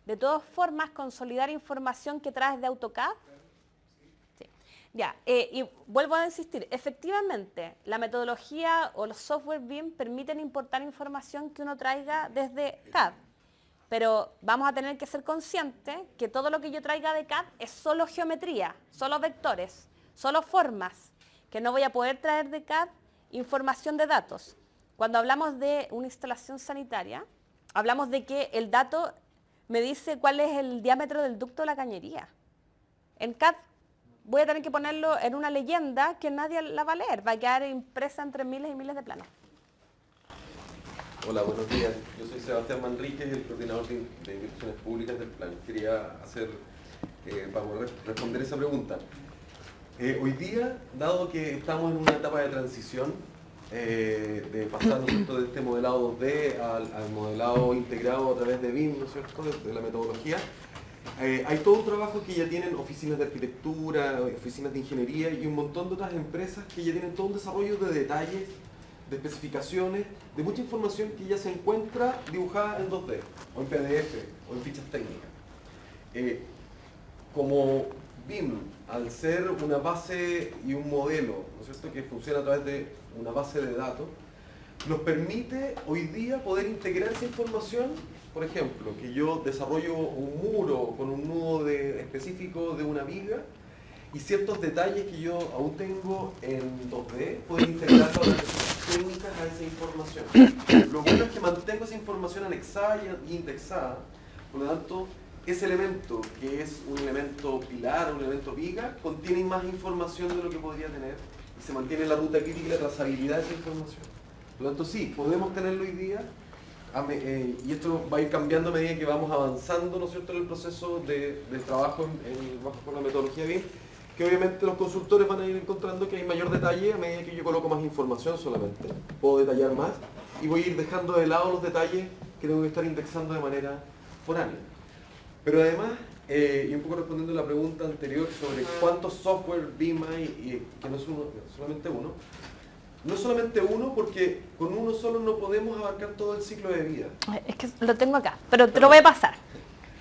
de todas formas, consolidar información que traes de AutoCAD. Sí. Ya, y vuelvo a insistir, efectivamente, la metodología o los software BIM permiten importar información que uno traiga desde CAD. Pero vamos a tener que ser conscientes que todo lo que yo traiga de CAD es solo geometría, solo vectores, solo formas, que no voy a poder traer de CAD información de datos. Cuando hablamos de una instalación sanitaria, hablamos de que el dato me dice cuál es el diámetro del ducto de la cañería. En CAD voy a tener que ponerlo en una leyenda que nadie la va a leer, va a quedar impresa entre miles y miles de planos. Hola, buenos días. Yo soy Sebastián Manríquez, el coordinador de instituciones públicas del plan. Quería para poder responder esa pregunta. Hoy día, dado que estamos en una etapa de transición, de pasar, ¿no es cierto?, de este modelado 2D al modelado integrado a través de BIM, ¿no es cierto?, de la metodología, hay todo un trabajo que ya tienen oficinas de arquitectura, oficinas de ingeniería y un montón de otras empresas que ya tienen todo un desarrollo de detalles, de especificaciones, de mucha información que ya se encuentra dibujada en 2D, o en PDF, o en fichas técnicas. Como BIM, al ser una base y un modelo, ¿no es cierto?, que funciona a través de una base de datos, nos permite hoy día poder integrar esa información. Por ejemplo, que yo desarrollo un muro con un nudo específico de una viga y ciertos detalles que yo aún tengo en 2D, poder integrarlo a las técnicas a esa información. Lo bueno es que mantengo esa información anexada y indexada, por lo tanto, ese elemento, que es un elemento pilar, un elemento viga, contiene más información de lo que podría tener y se mantiene la ruta crítica y la trazabilidad de esa información. Por lo tanto, sí, podemos tenerlo hoy día, y esto va a ir cambiando a medida que vamos avanzando, ¿no es cierto?, en el proceso del trabajo con la metodología BIM, que obviamente los consultores van a ir encontrando que hay mayor detalle a medida que yo coloco más información solamente. Puedo detallar más y voy a ir dejando de lado los detalles que tengo que estar indexando de manera foránea. Pero además, y un poco respondiendo a la pregunta anterior sobre cuántos software BIM hay, y que no es solamente uno, no es solamente uno porque con uno solo no podemos abarcar todo el ciclo de vida. Es que lo tengo acá, pero te lo voy a pasar.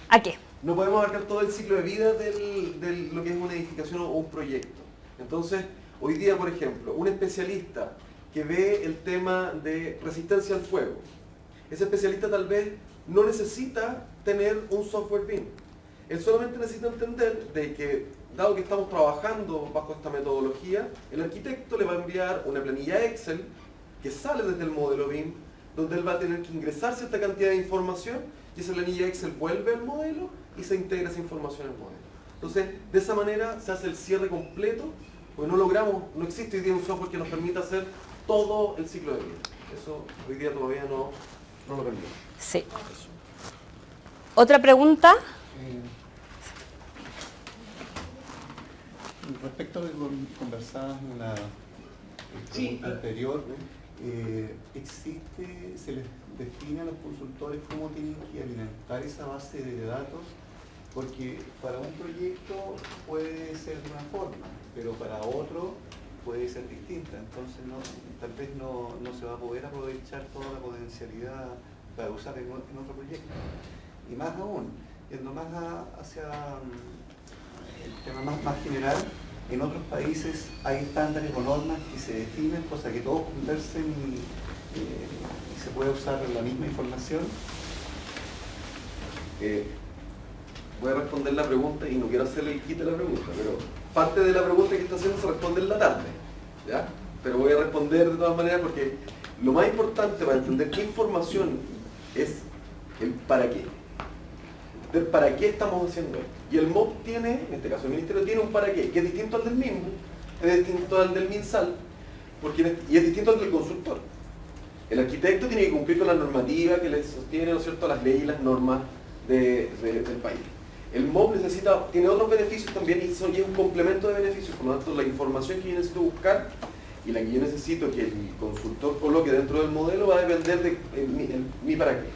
¿A qué? No podemos abarcar todo el ciclo de vida de lo que es una edificación o un proyecto. Entonces, hoy día, por ejemplo, un especialista que ve el tema de resistencia al fuego, ese especialista tal vez no necesita tener un software BIM. Él solamente necesita entender de que, dado que estamos trabajando bajo esta metodología, el arquitecto le va a enviar una planilla Excel que sale desde el modelo BIM, donde él va a tener que ingresar cierta cantidad de información y esa planilla Excel vuelve al modelo y se integra esa información al modelo. Entonces, de esa manera se hace el cierre completo, porque no existe hoy día un software que nos permita hacer todo el ciclo de vida. Eso hoy día todavía no lo permite. Sí. ¿Otra pregunta? Respecto a lo que conversabas en la pregunta anterior, se les define a los consultores cómo tienen que alimentar esa base de datos, porque para un proyecto puede ser de una forma, pero para otro puede ser distinta, entonces tal vez no se va a poder aprovechar toda la potencialidad para usar en otro proyecto. Y más aún, yendo más hacia el tema más general, en otros países hay estándares o normas que se definen, cosa que todos conversen y se puede usar la misma información. Voy a responder la pregunta y no quiero hacerle el quite a la pregunta, pero parte de la pregunta que está haciendo se responde en la tarde, ¿ya? Pero voy a responder de todas maneras porque lo más importante para entender qué información es el para qué. ¿Para qué estamos haciendo esto? Y el MOB tiene, en este caso el Ministerio tiene un para qué, que es distinto al del MIMBU, es distinto al del MinSal, y es distinto al del consultor. El arquitecto tiene que cumplir con la normativa que le sostiene, ¿no es cierto?, las leyes y las normas del país. El MOB tiene otros beneficios también y es un complemento de beneficios, por lo tanto la información que yo necesito buscar y la que yo necesito que el consultor coloque dentro del modelo va a depender de mi para qué.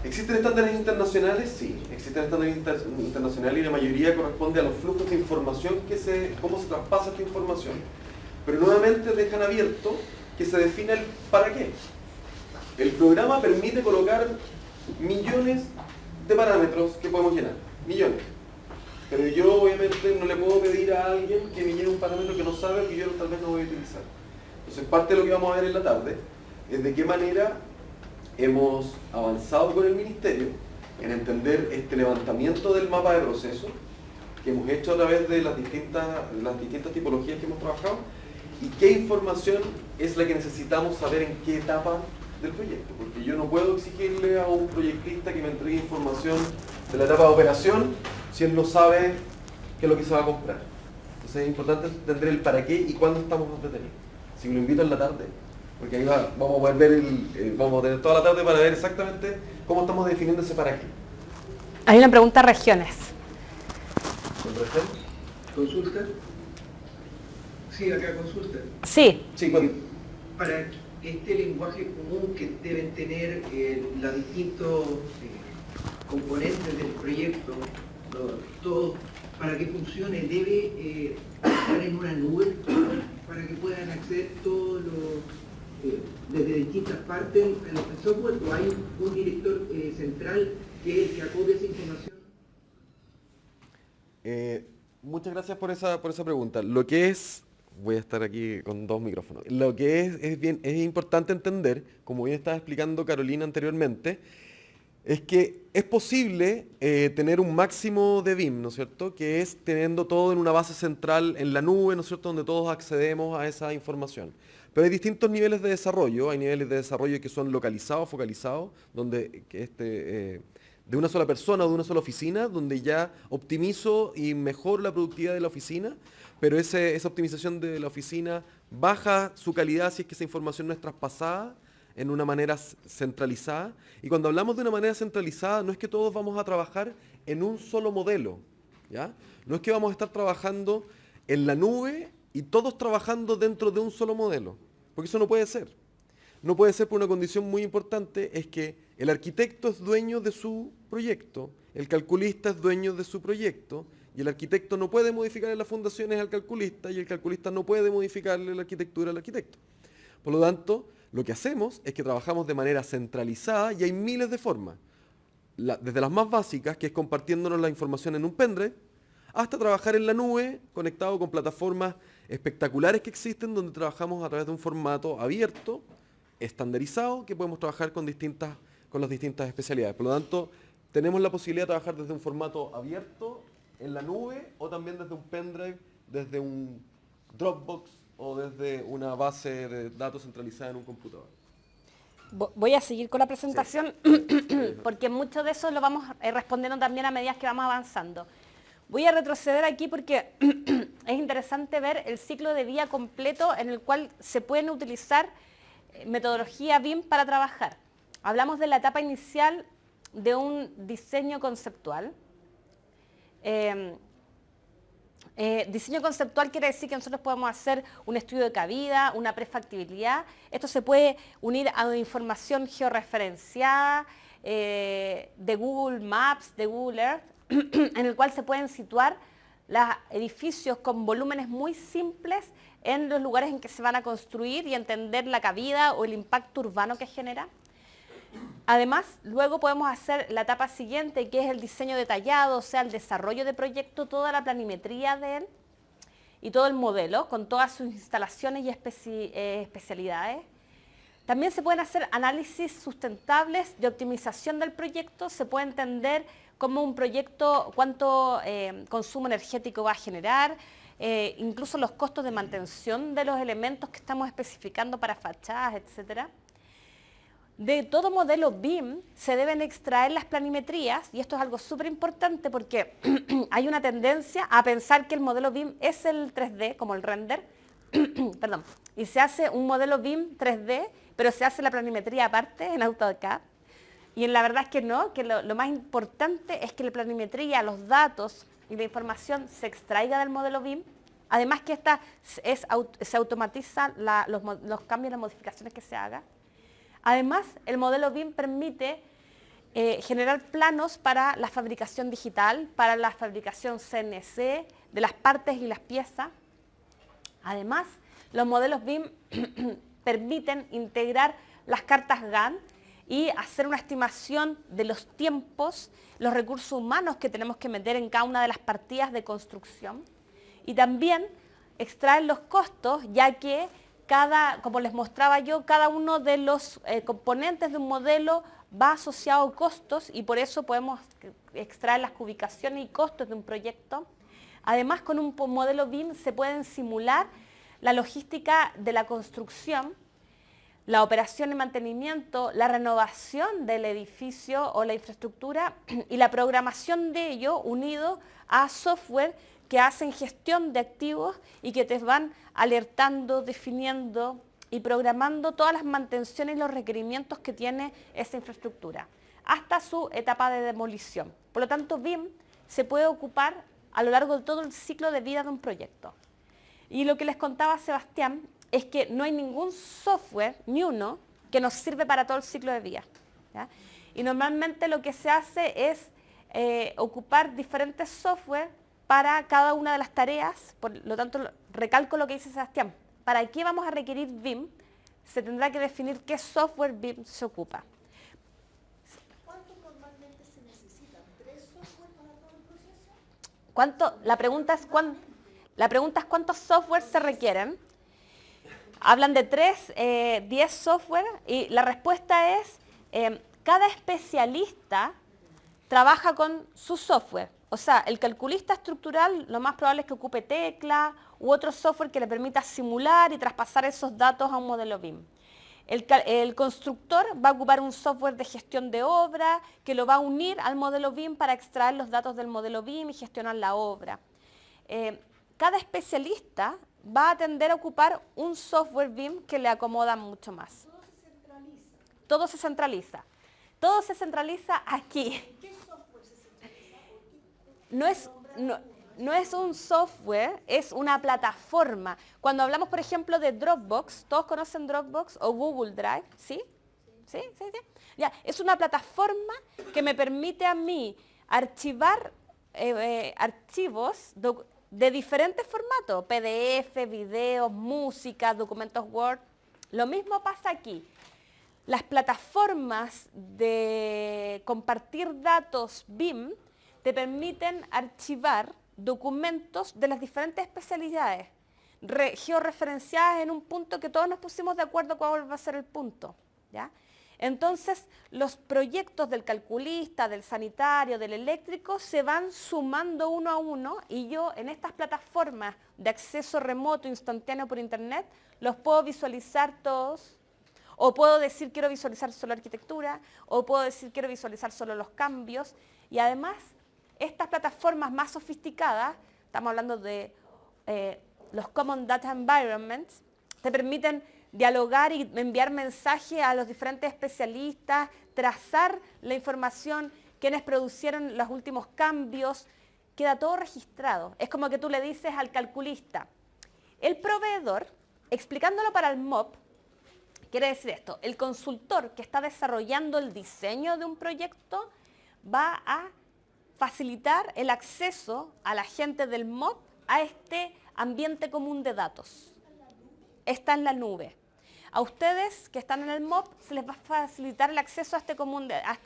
¿Existen estándares internacionales? Sí, existen estándares internacionales y la mayoría corresponde a los flujos de información, cómo se traspasa esta información. Pero nuevamente dejan abierto que se defina el para qué. El programa permite colocar millones de parámetros que podemos llenar, millones. Pero yo obviamente no le puedo pedir a alguien que me llene un parámetro que no sabe o que yo tal vez no voy a utilizar. Entonces parte de lo que vamos a ver en la tarde es de qué manera hemos avanzado con el Ministerio en entender este levantamiento del mapa de procesos que hemos hecho a través de las distintas tipologías que hemos trabajado y qué información es la que necesitamos saber en qué etapa del proyecto, porque yo no puedo exigirle a un proyectista que me entregue información de la etapa de operación si él no sabe qué es lo que se va a comprar. Entonces es importante entender el para qué y cuándo estamos detenidos. Así que lo invito en la tarde, porque ahí vamos a poder ver vamos a tener toda la tarde para ver exactamente cómo estamos definiendo ese para qué. Hay una pregunta regiones. ¿Consulta? Sí, acá consulta. Sí. Sí, Para este lenguaje común que deben tener los distintos componentes del proyecto, todo, para que funcione, debe estar en una nube para que puedan acceder todos desde distintas partes al software, o hay un director central que es el que acopia esa información. Muchas gracias por esa pregunta. Lo que es, voy a estar aquí con dos micrófonos, lo que es importante entender, como bien estaba explicando Carolina anteriormente, es que es posible tener un máximo de BIM, ¿no es cierto? Que es teniendo todo en una base central en la nube, ¿no es cierto? Donde todos accedemos a esa información. Pero hay distintos niveles de desarrollo, hay niveles de desarrollo que son localizados, focalizados, donde de una sola persona o de una sola oficina, donde ya optimizo y mejoro la productividad de la oficina, pero esa optimización de la oficina baja su calidad si es que esa información no es traspasada en una manera centralizada. Y cuando hablamos de una manera centralizada, no es que todos vamos a trabajar en un solo modelo, ¿ya? No es que vamos a estar trabajando en la nube y todos trabajando dentro de un solo modelo, porque eso no puede ser. No puede ser por una condición muy importante, es que el arquitecto es dueño de su proyecto, el calculista es dueño de su proyecto, y el arquitecto no puede modificarle las fundaciones al calculista, y el calculista no puede modificarle la arquitectura al arquitecto. Por lo tanto, lo que hacemos es que trabajamos de manera centralizada y hay miles de formas. Desde las más básicas, que es compartiéndonos la información en un pendrive, hasta trabajar en la nube, conectado con plataformas espectaculares que existen, donde trabajamos a través de un formato abierto, estandarizado, que podemos trabajar con las distintas especialidades. Por lo tanto, tenemos la posibilidad de trabajar desde un formato abierto, en la nube, o también desde un pendrive, desde un Dropbox, o desde una base de datos centralizada en un computador. Voy a seguir con la presentación, sí. Porque mucho de eso lo vamos respondiendo también a medida que vamos avanzando. Voy a retroceder aquí porque es interesante ver el ciclo de vida completo en el cual se pueden utilizar metodología BIM para trabajar. Hablamos de la etapa inicial de un diseño conceptual. Diseño conceptual quiere decir que nosotros podemos hacer un estudio de cabida, una prefactibilidad. Esto se puede unir a información georreferenciada de Google Maps, de Google Earth, en el cual se pueden situar los edificios con volúmenes muy simples en los lugares en que se van a construir y entender la cabida o el impacto urbano que genera. Además, luego podemos hacer la etapa siguiente, que es el diseño detallado, o sea, el desarrollo de proyecto, toda la planimetría de él y todo el modelo, con todas sus instalaciones y especialidades. También se pueden hacer análisis sustentables de optimización del proyecto, se puede entender cómo un proyecto, cuánto consumo energético va a generar, incluso los costos de mantención de los elementos que estamos especificando para fachadas, etcétera. De todo modelo BIM se deben extraer las planimetrías, y esto es algo súper importante porque hay una tendencia a pensar que el modelo BIM es el 3D, como el render, perdón, y se hace un modelo BIM 3D, pero se hace la planimetría aparte en AutoCAD. Y la verdad es que no, que lo más importante es que la planimetría, los datos y la información se extraiga del modelo BIM además que se automatizan los cambios y las modificaciones que se hagan. Además, el modelo BIM permite generar planos para la fabricación digital, para la fabricación CNC, de las partes y las piezas. Además, los modelos BIM permiten integrar las cartas GAN y hacer una estimación de los tiempos, los recursos humanos que tenemos que meter en cada una de las partidas de construcción. Y también extraer los costos, ya que como les mostraba yo, cada uno de los componentes de un modelo va asociado a costos y por eso podemos extraer las ubicaciones y costos de un proyecto. Además, con un modelo BIM se pueden simular la logística de la construcción, la operación y mantenimiento, la renovación del edificio o la infraestructura y la programación de ello unido a software que hacen gestión de activos y que te van alertando, definiendo y programando todas las mantenciones y los requerimientos que tiene esa infraestructura, hasta su etapa de demolición. Por lo tanto, BIM se puede ocupar a lo largo de todo el ciclo de vida de un proyecto. Y lo que les contaba Sebastián es que no hay ningún software, ni uno, que nos sirve para todo el ciclo de vida, ¿ya? Y normalmente lo que se hace es ocupar diferentes software para cada una de las tareas. Por lo tanto, recalco lo que dice Sebastián. ¿Para qué vamos a requerir BIM? Se tendrá que definir qué software BIM se ocupa. ¿Cuánto normalmente se necesitan? ¿3 software para todo el proceso? La pregunta es cuántos software se requieren. Hablan de 3, 10 software y la respuesta es cada especialista trabaja con su software. O sea, el calculista estructural lo más probable es que ocupe Tecla u otro software que le permita simular y traspasar esos datos a un modelo BIM. El constructor va a ocupar un software de gestión de obra que lo va a unir al modelo BIM para extraer los datos del modelo BIM y gestionar la obra. Cada especialista va a tender a ocupar un software BIM que le acomoda mucho más. Todo se centraliza. Todo se centraliza aquí. ¿Qué software se centraliza? No es un software, es una plataforma. Cuando hablamos, por ejemplo, de Dropbox, ¿todos conocen Dropbox o Google Drive? ¿Sí? ¿Sí? ¿Sí? ¿Sí? Ya, es una plataforma que me permite a mí archivar archivos de diferentes formatos, PDF, videos, música, documentos Word. Lo mismo pasa aquí. Las plataformas de compartir datos BIM te permiten archivar documentos de las diferentes especialidades, georreferenciadas en un punto que todos nos pusimos de acuerdo cuál va a ser el punto, ¿ya? Entonces, los proyectos del calculista, del sanitario, del eléctrico, se van sumando uno a uno y yo en estas plataformas de acceso remoto instantáneo por internet los puedo visualizar todos. O puedo decir quiero visualizar solo arquitectura, o puedo decir quiero visualizar solo los cambios. Y además, estas plataformas más sofisticadas, estamos hablando de los Common Data Environments, te permiten dialogar y enviar mensajes a los diferentes especialistas, trazar la información, quienes produjeron los últimos cambios, queda todo registrado. Es como que tú le dices al calculista, el proveedor, explicándolo para el MOP, quiere decir esto, el consultor que está desarrollando el diseño de un proyecto va a facilitar el acceso a la gente del MOP a este ambiente común de datos. Está en la nube. A ustedes que están en el MOP se les va a facilitar el acceso a este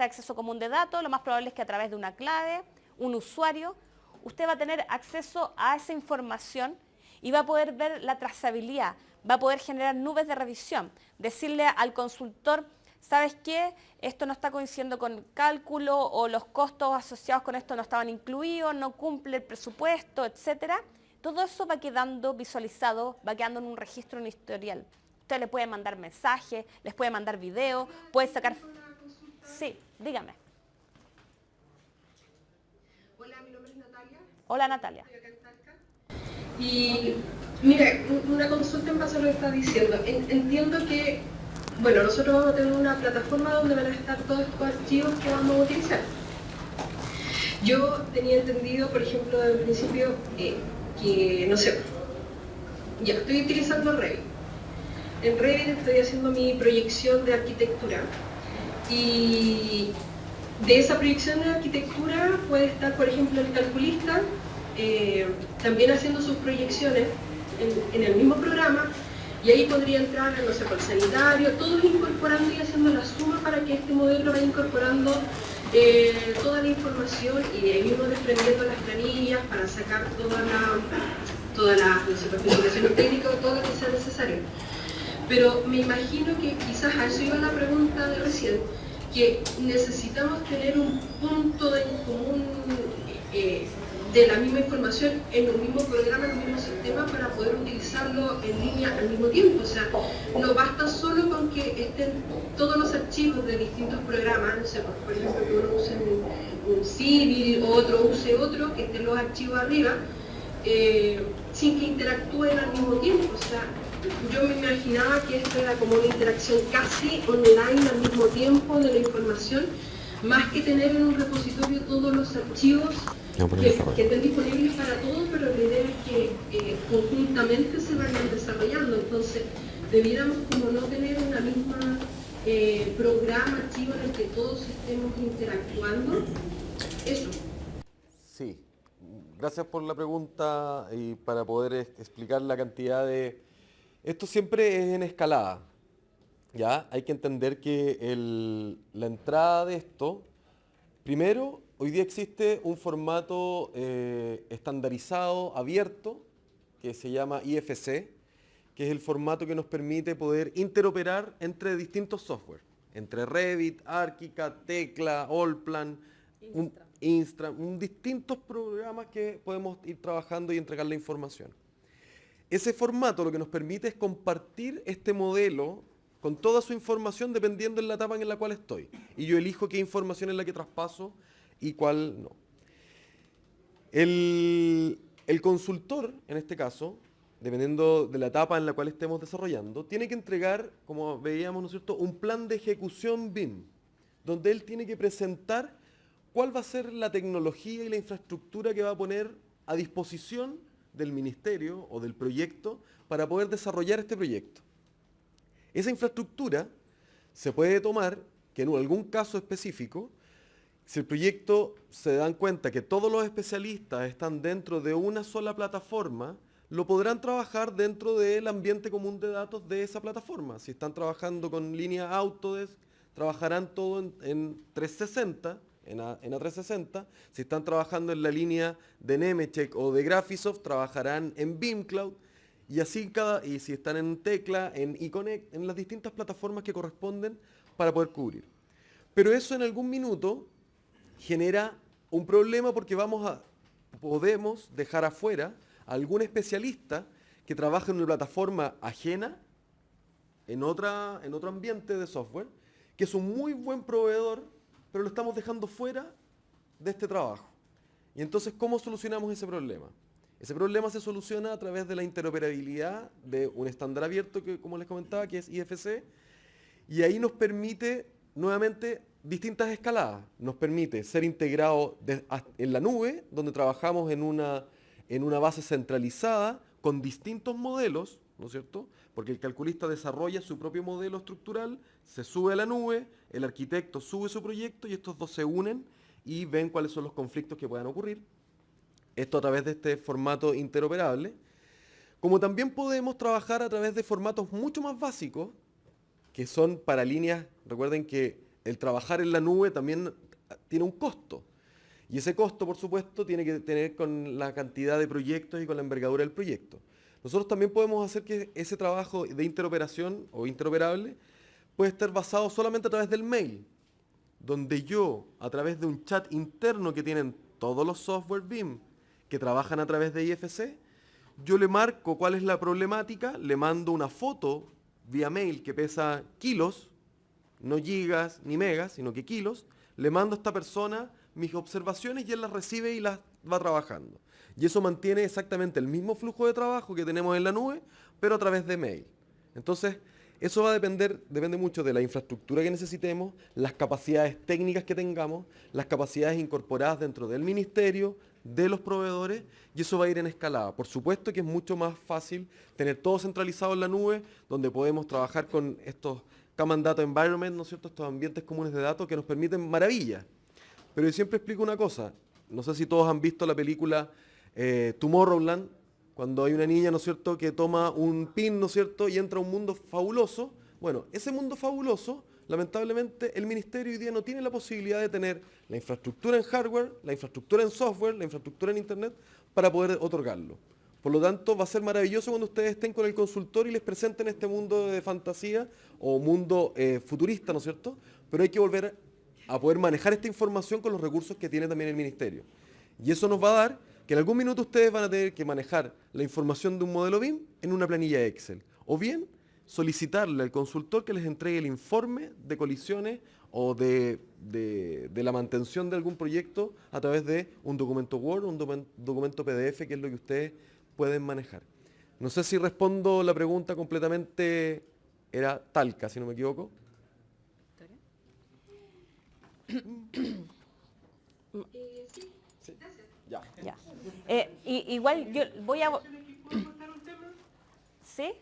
acceso común de datos, lo más probable es que a través de una clave, un usuario, usted va a tener acceso a esa información y va a poder ver la trazabilidad, va a poder generar nubes de revisión, decirle al consultor, ¿sabes qué? Esto no está coincidiendo con el cálculo o los costos asociados con esto no estaban incluidos, no cumple el presupuesto, etcétera. Todo eso va quedando visualizado, va quedando en un registro, en un historial. Usted le puede mandar mensajes, les puede mandar videos, puede sacar... Sí, dígame. Hola, mi nombre es Natalia. Hola, Natalia. Estoy acá en Talca. Y mire, una consulta en base a lo que está diciendo. Entiendo que, bueno, nosotros vamos a tener una plataforma donde van a estar todos estos archivos que vamos a utilizar. Yo tenía entendido, por ejemplo, al principio, que, no sé, Ya, estoy utilizando Revit. En Revit estoy haciendo mi proyección de arquitectura y de esa proyección de arquitectura puede estar, por ejemplo, el calculista también haciendo sus proyecciones en el mismo programa, y ahí podría entrar, no sé, por sanitario, todos incorporando y haciendo la suma para que este modelo vaya incorporando toda la información y de ahí mismo desprendiendo las planillas para sacar todas las no sé, especificaciones técnicas o todo lo que sea necesario. Pero me imagino que quizás a eso iba la pregunta de recién, que necesitamos tener un punto en común de la misma información en un mismo programa, en un mismo sistema para poder utilizarlo en línea al mismo tiempo. O sea, no basta solo con que estén todos los archivos de distintos programas, no sé, por ejemplo, que uno use un Civil, otro use otro, que estén los archivos arriba, sin que interactúen al mismo tiempo. O sea, yo me imaginaba que esto era como una interacción casi online al mismo tiempo de la información, más que tener en un repositorio todos los archivos que estén disponibles para todos, pero la idea es que conjuntamente se vayan desarrollando. Entonces, debiéramos como no tener una misma programa, archivo en el que todos estemos interactuando. Eso. Sí, gracias por la pregunta y para poder explicar la cantidad de... Esto siempre es en escalada, ¿ya? Hay que entender que la entrada de esto, primero, hoy día existe un formato estandarizado, abierto, que se llama IFC, que es el formato que nos permite poder interoperar entre distintos software, entre Revit, Archicad, Tecla, Allplan, Instra, distintos programas que podemos ir trabajando y entregar la información. Ese formato lo que nos permite es compartir este modelo con toda su información dependiendo de la etapa en la cual estoy. Y yo elijo qué información es la que traspaso y cuál no. El consultor, en este caso, dependiendo de la etapa en la cual estemos desarrollando, tiene que entregar, como veíamos, ¿no es cierto?, un plan de ejecución BIM, donde él tiene que presentar cuál va a ser la tecnología y la infraestructura que va a poner a disposición del ministerio o del proyecto para poder desarrollar este proyecto. Esa infraestructura se puede tomar, que en algún caso específico, si el proyecto se dan cuenta que todos los especialistas están dentro de una sola plataforma, lo podrán trabajar dentro del ambiente común de datos de esa plataforma. Si están trabajando con línea Autodesk, trabajarán todo en 360, en A360. Si están trabajando en la línea de Nemetschek o de Graphisoft, trabajarán en BIM Cloud. Y así y si están en Tecla, en eConnect, en las distintas plataformas que corresponden para poder cubrir. Pero eso en algún minuto genera un problema porque podemos dejar afuera a algún especialista que trabaja en una plataforma ajena, en otro ambiente de software, que es un muy buen proveedor, pero lo estamos dejando fuera de este trabajo. Y entonces, ¿cómo solucionamos ese problema? Ese problema se soluciona a través de la interoperabilidad de un estándar abierto, que, como les comentaba, que es IFC, y ahí nos permite, nuevamente, distintas escaladas. Nos permite ser integrado en la nube, donde trabajamos en una base centralizada, con distintos modelos, ¿no es cierto? Porque el calculista desarrolla su propio modelo estructural, se sube a la nube, el arquitecto sube su proyecto y estos dos se unen y ven cuáles son los conflictos que puedan ocurrir. Esto a través de este formato interoperable. Como también podemos trabajar a través de formatos mucho más básicos, que son para líneas. Recuerden que el trabajar en la nube también tiene un costo. Y ese costo, por supuesto, tiene que tener con la cantidad de proyectos y con la envergadura del proyecto. Nosotros también podemos hacer que ese trabajo de interoperación o interoperable puede estar basado solamente a través del mail, donde yo, a través de un chat interno que tienen todos los software BIM que trabajan a través de IFC, yo le marco cuál es la problemática, le mando una foto vía mail que pesa kilos, no gigas ni megas, sino que kilos, le mando a esta persona mis observaciones y él las recibe y las va trabajando. Y eso mantiene exactamente el mismo flujo de trabajo que tenemos en la nube, pero a través de mail. Entonces, eso va a depende mucho de la infraestructura que necesitemos, las capacidades técnicas que tengamos, las capacidades incorporadas dentro del ministerio, de los proveedores y eso va a ir en escalada. Por supuesto que es mucho más fácil tener todo centralizado en la nube, donde podemos trabajar con estos Common Data Environment, ¿no es cierto?, estos ambientes comunes de datos que nos permiten maravillas. Pero yo siempre explico una cosa, no sé si todos han visto la película Tomorrowland, cuando hay una niña, ¿no es cierto?, que toma un pin, ¿no es cierto?, y entra a un mundo fabuloso. Bueno, ese mundo fabuloso, lamentablemente, el ministerio hoy día no tiene la posibilidad de tener la infraestructura en hardware, la infraestructura en software, la infraestructura en internet, para poder otorgarlo. Por lo tanto, va a ser maravilloso cuando ustedes estén con el consultor y les presenten este mundo de fantasía o mundo futurista, ¿no es cierto? Pero hay que volver a poder manejar esta información con los recursos que tiene también el ministerio. Y eso nos va a dar que en algún minuto ustedes van a tener que manejar la información de un modelo BIM en una planilla Excel. O bien, solicitarle al consultor que les entregue el informe de colisiones o de la mantención de algún proyecto a través de un documento Word o un documento PDF, que es lo que ustedes pueden manejar. No sé si respondo la pregunta completamente, era Talca, si no me equivoco. Sí, gracias. Ya. Ya. Igual yo voy a... ¿Puedo contar un tema? ¿Sí?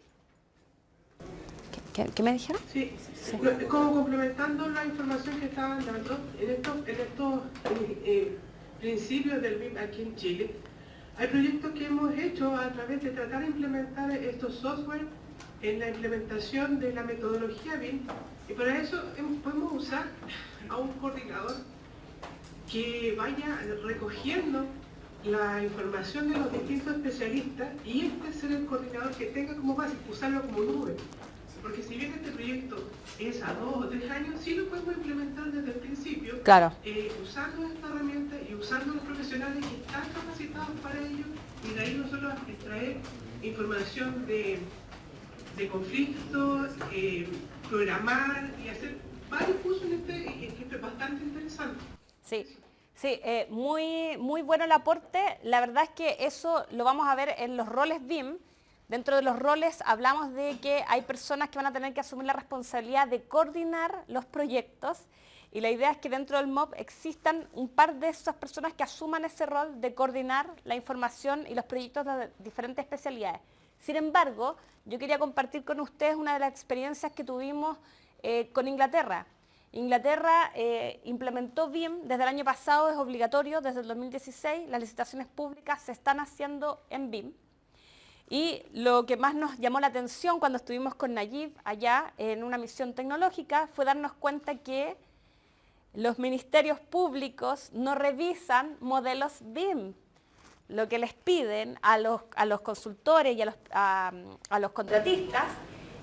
¿Qué me dijeron? Sí, como complementando la información que estaban dando, en estos principios del BIM aquí en Chile, hay proyectos que hemos hecho a través de tratar de implementar estos software en la implementación de la metodología BIM, y para eso podemos usar a un coordinador que vaya recogiendo la información de los distintos especialistas y ser el coordinador que tenga como base usarlo como nube. Porque si bien este proyecto es a 2 o 3 años, sí lo podemos implementar desde el principio, Claro. usando esta herramienta y usando los profesionales que están capacitados para ello, y de ahí nosotros extraer información de conflictos, programar y hacer varios cursos en que es bastante interesante. Sí, sí, muy bueno el aporte. La verdad es que eso lo vamos a ver en los roles BIM. Dentro de los roles hablamos de que hay personas que van a tener que asumir la responsabilidad de coordinar los proyectos, y la idea es que dentro del MOB existan un par de esas personas que asuman ese rol de coordinar la información y los proyectos de diferentes especialidades. Sin embargo, yo quería compartir con ustedes una de las experiencias que tuvimos con Inglaterra. Inglaterra implementó BIM desde el año pasado, es obligatorio, desde el 2016, las licitaciones públicas se están haciendo en BIM. Y lo que más nos llamó la atención cuando estuvimos con Nayib allá en una misión tecnológica fue darnos cuenta que los ministerios públicos no revisan modelos BIM. Lo que les piden a los consultores y a los contratistas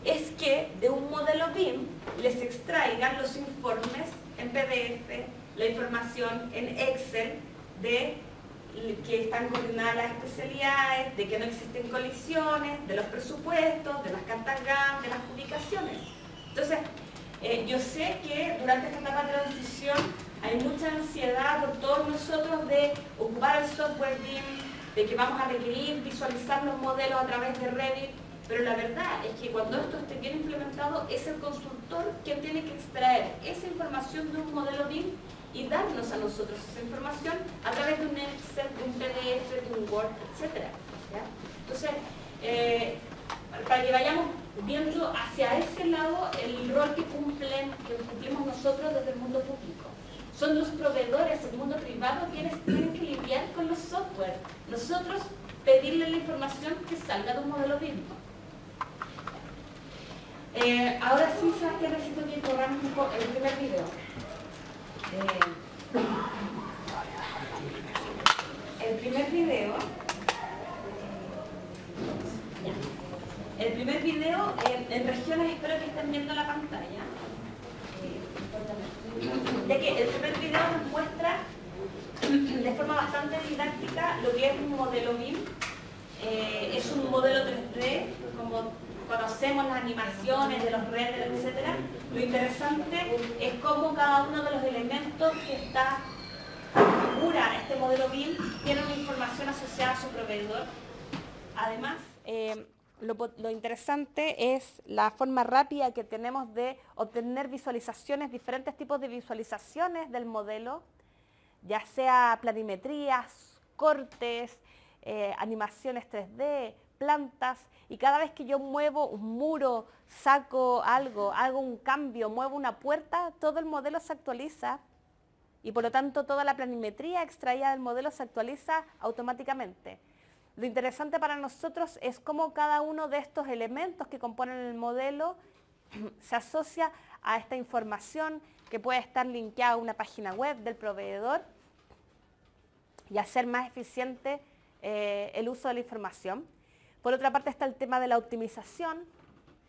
es que de un modelo BIM les extraigan los informes en PDF, la información en Excel de que están coordinadas las especialidades, de que no existen colisiones, de los presupuestos, de las cartas GAN, de las publicaciones. Entonces, yo sé que durante esta etapa de transición hay mucha ansiedad por todos nosotros de ocupar el software BIM, de que vamos a requerir visualizar los modelos a través de Revit, pero la verdad es que cuando esto esté bien implementado es el consultor quien tiene que extraer esa información de un modelo BIM y darnos a nosotros esa información a través de un Excel, de un PDF, de un Word, etc. ¿Ya? Entonces, para que vayamos viendo hacia ese lado el rol que cumplimos nosotros desde el mundo público. Son los proveedores, el mundo privado, quienes tienen que lidiar con los software. Nosotros pedirle la información que salga de un modelo BIM. Ahora sí, Sebastián, necesito que corramos un poco el primer video. El primer video en regiones, espero que estén viendo la pantalla, ya que el primer video nos muestra de forma bastante didáctica lo que es un modelo BIM. Es un modelo 3D, como conocemos las animaciones de los renders, etc. Lo interesante es cómo cada uno de los elementos que configura este modelo BIM tiene una información asociada a su proveedor. Además, lo interesante es la forma rápida que tenemos de obtener visualizaciones, diferentes tipos de visualizaciones del modelo, ya sea planimetrías, cortes, animaciones 3D, plantas, y cada vez que yo muevo un muro, saco algo, hago un cambio, muevo una puerta, todo el modelo se actualiza y por lo tanto toda la planimetría extraída del modelo se actualiza automáticamente. Lo interesante para nosotros es cómo cada uno de estos elementos que componen el modelo se asocia a esta información que puede estar linkeada a una página web del proveedor y hacer más eficiente el uso de la información. Por otra parte está el tema de la optimización.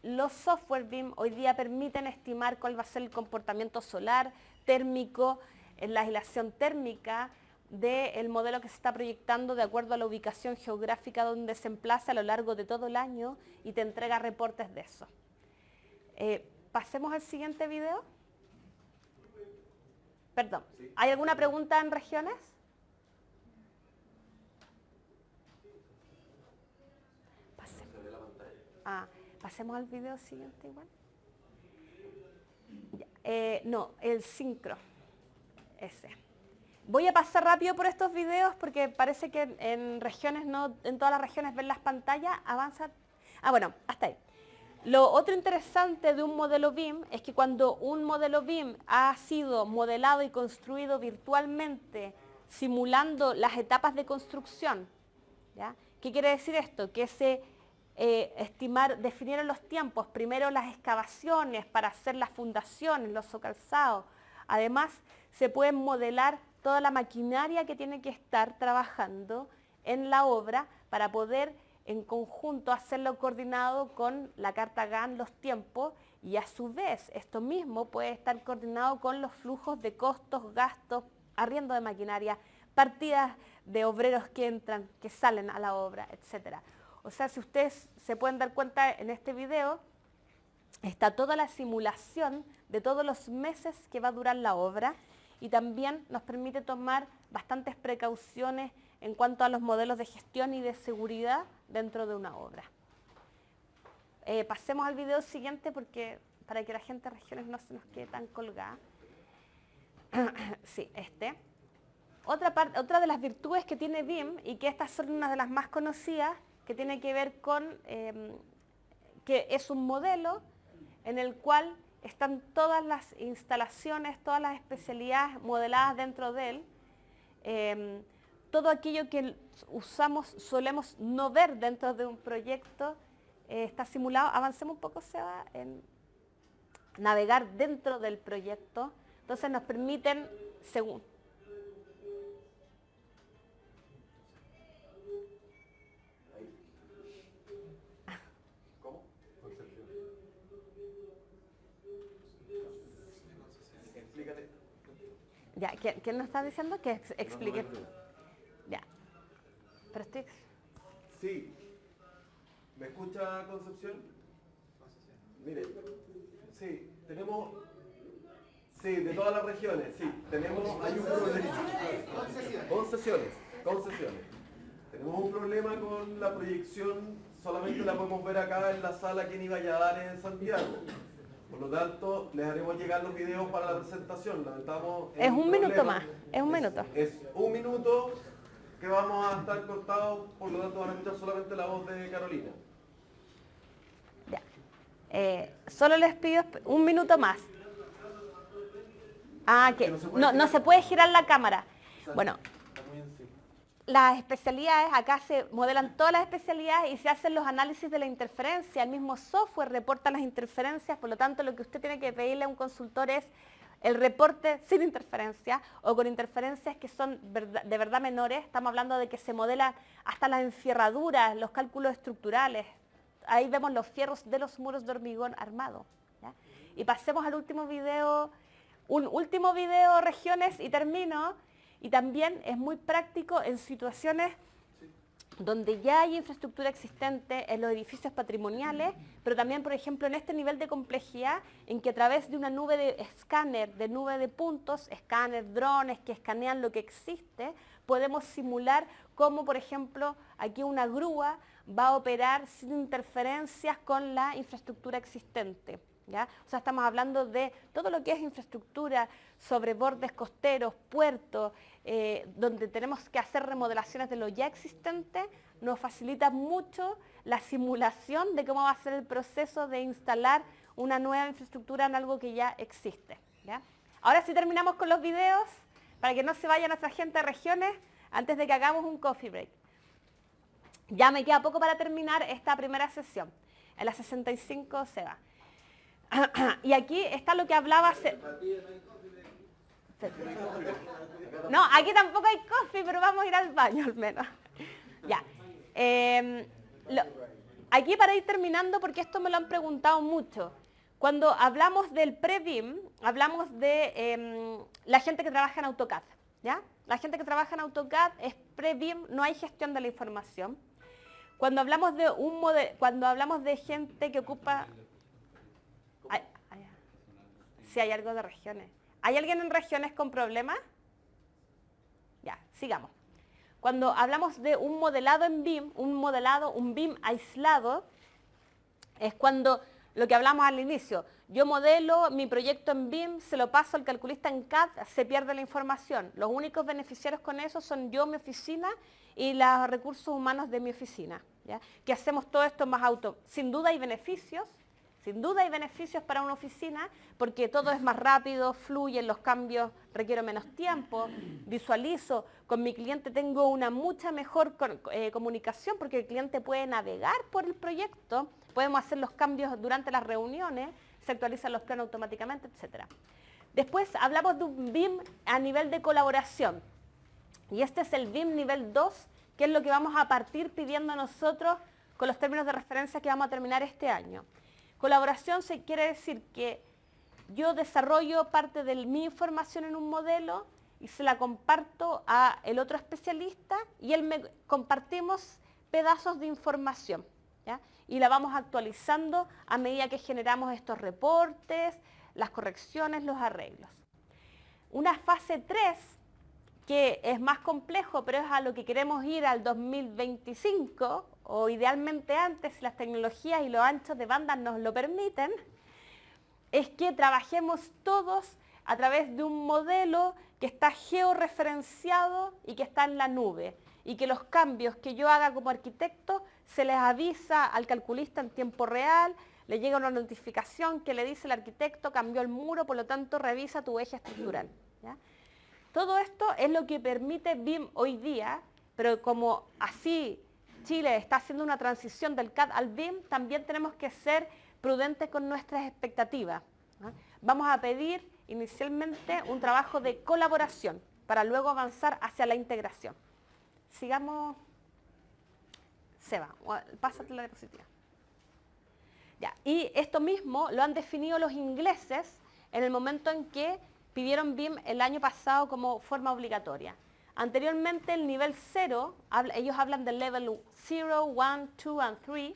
Los software BIM hoy día permiten estimar cuál va a ser el comportamiento solar, térmico, la aislación térmica del modelo que se está proyectando de acuerdo a la ubicación geográfica donde se emplaza a lo largo de todo el año y te entrega reportes de eso. Pasemos al siguiente video. Perdón, ¿hay alguna pregunta en regiones? Pasemos al video siguiente igual. Ya, no, el sincro. Ese. Voy a pasar rápido por estos videos porque parece que en regiones, no en todas las regiones ven las pantallas, avanza. Bueno, hasta ahí. Lo otro interesante de un modelo BIM es que cuando un modelo BIM ha sido modelado y construido virtualmente, simulando las etapas de construcción, ¿ya? ¿Qué quiere decir esto? Que se definieron los tiempos, primero las excavaciones para hacer las fundaciones, los socalzados. Además, se puede modelar toda la maquinaria que tiene que estar trabajando en la obra para poder en conjunto hacerlo coordinado con la carta Gantt, los tiempos, y a su vez esto mismo puede estar coordinado con los flujos de costos, gastos, arriendo de maquinaria, partidas de obreros que entran, que salen a la obra, etc. O sea, si ustedes se pueden dar cuenta en este video, está toda la simulación de todos los meses que va a durar la obra y también nos permite tomar bastantes precauciones en cuanto a los modelos de gestión y de seguridad dentro de una obra. Pasemos al video siguiente porque para que la gente de regiones no se nos quede tan colgada. Sí, Otra de las virtudes que tiene BIM, y que estas son una de las más conocidas, que tiene que ver con que es un modelo en el cual están todas las instalaciones, todas las especialidades modeladas dentro de él. Todo aquello que solemos no ver dentro de un proyecto está simulado. Avancemos un poco, Seba, en navegar dentro del proyecto. Entonces nos permiten, según... ¿Cómo? Explícate. Ya, ¿quién nos está diciendo? Que explique. Ya. Pero estoy... Sí. ¿Me escucha, Concepción? Mire, sí, tenemos... Sí, de todas las regiones, sí. Hay un problema. Concesiones. Tenemos un problema con la proyección, solamente la podemos ver acá en la sala aquí en Valladares, en Santiago. Por lo tanto, les haremos llegar los videos para la presentación. Lamentamos es un minuto más, es un minuto. Es un minuto que vamos a estar cortados, por lo tanto van a escuchar solamente la voz de Carolina. Ya. Solo les pido un minuto más. Que no se puede girar la cámara. Bueno, las especialidades, acá se modelan todas las especialidades y se hacen los análisis de la interferencia. El mismo software reporta las interferencias, por lo tanto lo que usted tiene que pedirle a un consultor es el reporte sin interferencia o con interferencias que son de verdad menores. Estamos hablando de que se modelan hasta las enferraduras, los cálculos estructurales. Ahí vemos los fierros de los muros de hormigón armado, ¿ya? Y pasemos al último video. Un último video, regiones, y termino. Y también es muy práctico en situaciones donde ya hay infraestructura existente en los edificios patrimoniales, pero también, por ejemplo, en este nivel de complejidad, en que a través de una nube de escáner, de nube de puntos, escáner, drones que escanean lo que existe, podemos simular cómo, por ejemplo, aquí una grúa va a operar sin interferencias con la infraestructura existente. ¿ya? O sea, estamos hablando de todo lo que es infraestructura sobre bordes costeros, puertos, donde tenemos que hacer remodelaciones de lo ya existente, nos facilita mucho la simulación de cómo va a ser el proceso de instalar una nueva infraestructura en algo que ya existe, ¿ya? Ahora sí terminamos con los videos, para que no se vaya nuestra gente de regiones, antes de que hagamos un coffee break. Ya me queda poco para terminar esta primera sesión. En la 65 se va. Y aquí está lo que hablaba... No, aquí tampoco hay coffee, pero vamos a ir al baño al menos. Ya. Aquí para ir terminando, porque esto me lo han preguntado mucho. Cuando hablamos del pre-BIM, hablamos de la gente que trabaja en AutoCAD, ¿ya? La gente que trabaja en AutoCAD es pre-BIM, no hay gestión de la información. Cuando hablamos de cuando hablamos de gente que ocupa... Sí, hay algo de regiones. ¿Hay alguien en regiones con problemas? Ya, sigamos. Cuando hablamos de un modelado en BIM, un BIM aislado, es cuando lo que hablamos al inicio. Yo modelo mi proyecto en BIM, se lo paso al calculista en CAD, se pierde la información. Los únicos beneficiarios con eso son yo, mi oficina, y los recursos humanos de mi oficina, ¿ya? Que hacemos todo esto más Sin duda hay beneficios para una oficina, porque todo es más rápido, fluyen los cambios, requiero menos tiempo, visualizo, con mi cliente tengo una mucha mejor comunicación, porque el cliente puede navegar por el proyecto, podemos hacer los cambios durante las reuniones, se actualizan los planos automáticamente, etc. Después hablamos de un BIM a nivel de colaboración, y este es el BIM nivel 2, que es lo que vamos a partir pidiendo nosotros con los términos de referencia que vamos a terminar este año. Colaboración se quiere decir que yo desarrollo parte de mi información en un modelo y se la comparto a el otro especialista y compartimos pedazos de información, ¿ya? Y la vamos actualizando a medida que generamos estos reportes, las correcciones, los arreglos. Una fase 3, que es más complejo, pero es a lo que queremos ir al 2025, o idealmente antes, si las tecnologías y los anchos de banda nos lo permiten, es que trabajemos todos a través de un modelo que está georreferenciado y que está en la nube, y que los cambios que yo haga como arquitecto se les avisa al calculista en tiempo real, le llega una notificación que le dice el arquitecto cambió el muro, por lo tanto revisa tu eje estructural, ¿ya? Todo esto es lo que permite BIM hoy día, pero como así Chile está haciendo una transición del CAD al BIM, también tenemos que ser prudentes con nuestras expectativas, ¿no? Vamos a pedir inicialmente un trabajo de colaboración para luego avanzar hacia la integración. Sigamos. Seba, pásate la diapositiva. Ya, y esto mismo lo han definido los ingleses en el momento en que pidieron BIM el año pasado como forma obligatoria. Anteriormente el nivel 0, ellos hablan del level 0, 1, 2 and 3,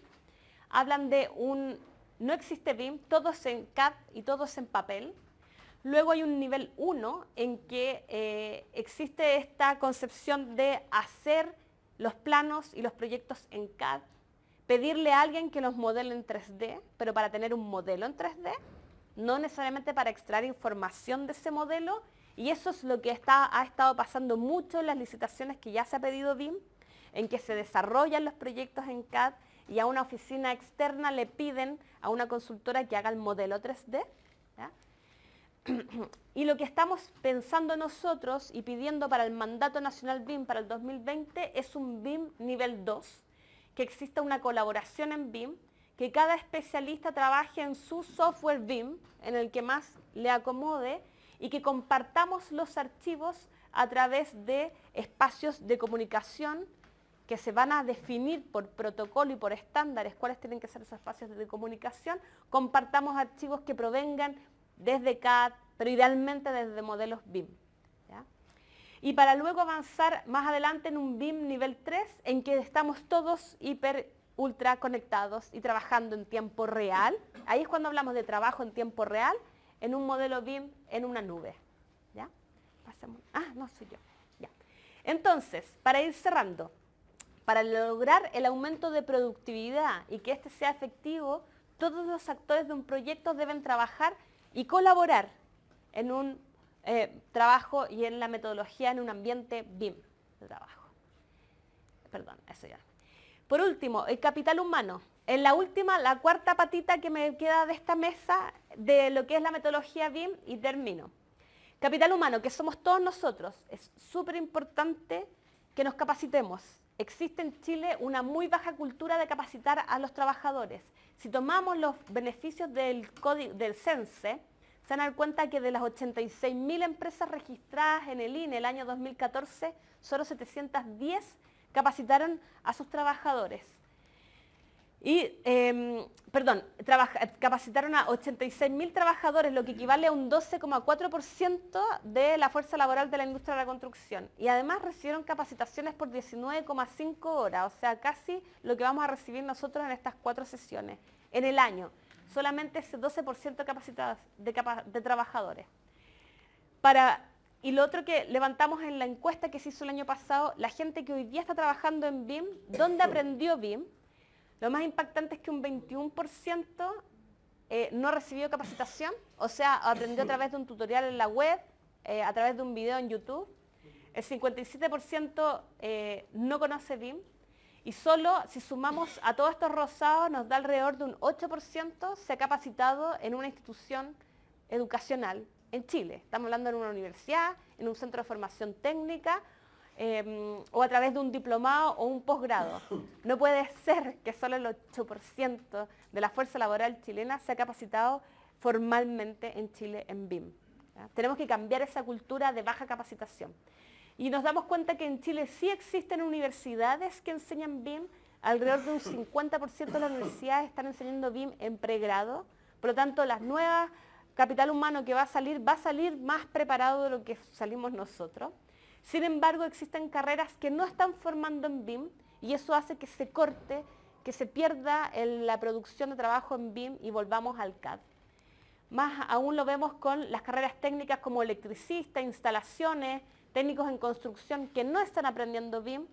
hablan de no existe BIM, todo es en CAD y todo es en papel. Luego hay un nivel 1 en que existe esta concepción de hacer los planos y los proyectos en CAD, pedirle a alguien que los modele en 3D, pero para tener un modelo en 3D, no necesariamente para extraer información de ese modelo, y eso es lo que ha estado pasando mucho en las licitaciones que ya se ha pedido BIM, en que se desarrollan los proyectos en CAD y a una oficina externa le piden a una consultora que haga el modelo 3D, ¿ya? Y lo que estamos pensando nosotros y pidiendo para el mandato nacional BIM para el 2020 es un BIM nivel 2, que exista una colaboración en BIM, que cada especialista trabaje en su software BIM, en el que más le acomode, y que compartamos los archivos a través de espacios de comunicación que se van a definir por protocolo y por estándares cuáles tienen que ser esos espacios de comunicación. Compartamos archivos que provengan desde CAD, pero idealmente desde modelos BIM, ¿ya? Y para luego avanzar más adelante en un BIM nivel 3, en que estamos todos ultra conectados y trabajando en tiempo real. Ahí es cuando hablamos de trabajo en tiempo real, en un modelo BIM en una nube, ¿ya? Pasemos. No soy yo. Ya. Entonces, para ir cerrando, para lograr el aumento de productividad y que este sea efectivo, todos los actores de un proyecto deben trabajar y colaborar en un trabajo y en la metodología en un ambiente BIM de trabajo. Perdón, eso ya. Por último, el capital humano. En la última, la cuarta patita que me queda de esta mesa de lo que es la metodología BIM y termino. Capital humano, que somos todos nosotros. Es súper importante que nos capacitemos. Existe en Chile una muy baja cultura de capacitar a los trabajadores. Si tomamos los beneficios del CENSE, se van a dar cuenta que de las 86.000 empresas registradas en el INE el año 2014, solo 710 capacitaron a sus trabajadores. Y, capacitaron a 86.000 trabajadores, lo que equivale a un 12,4% de la fuerza laboral de la industria de la construcción. Y además recibieron capacitaciones por 19,5 horas, o sea, casi lo que vamos a recibir nosotros en estas 4 sesiones en el año. Solamente ese 12% capacitados de trabajadores. Y lo otro que levantamos en la encuesta que se hizo el año pasado, la gente que hoy día está trabajando en BIM, ¿dónde aprendió BIM? Lo más impactante es que un 21% no recibió capacitación, o sea, aprendió a través de un tutorial en la web, a través de un video en YouTube. El 57% no conoce BIM. Y solo si sumamos a todos estos rosados nos da alrededor de un 8% se ha capacitado en una institución educacional en Chile. Estamos hablando en una universidad, en un centro de formación técnica, o a través de un diplomado o un posgrado. No puede ser que solo el 8% de la fuerza laboral chilena se ha capacitado formalmente en Chile en BIM. ¿Ya? Tenemos que cambiar esa cultura de baja capacitación. Y nos damos cuenta que en Chile sí existen universidades que enseñan BIM, alrededor de un 50% de las universidades están enseñando BIM en pregrado, por lo tanto las nuevas capital humano que va a salir más preparado de lo que salimos nosotros. Sin embargo, existen carreras que no están formando en BIM y eso hace que se corte, que se pierda la producción de trabajo en BIM y volvamos al CAD. Más aún lo vemos con las carreras técnicas como electricista, instalaciones, técnicos en construcción que no están aprendiendo BIM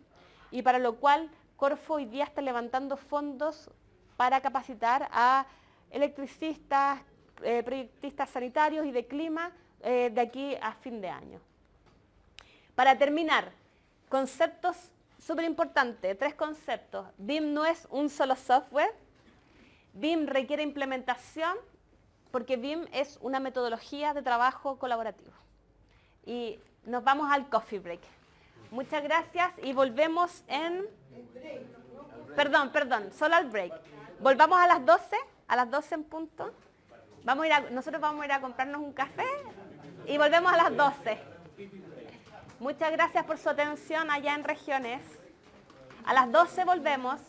y para lo cual Corfo hoy día está levantando fondos para capacitar a electricistas, proyectistas sanitarios y de clima de aquí a fin de año. Para terminar, conceptos súper importantes, 3 conceptos. BIM no es un solo software, BIM requiere implementación porque BIM es una metodología de trabajo colaborativo. Y nos vamos al coffee break. Muchas gracias y volvemos en... Perdón, solo al break. Volvamos a las 12 en punto. Nosotros vamos a ir a comprarnos un café y volvemos a las 12. Muchas gracias por su atención allá en regiones. A las 12 volvemos.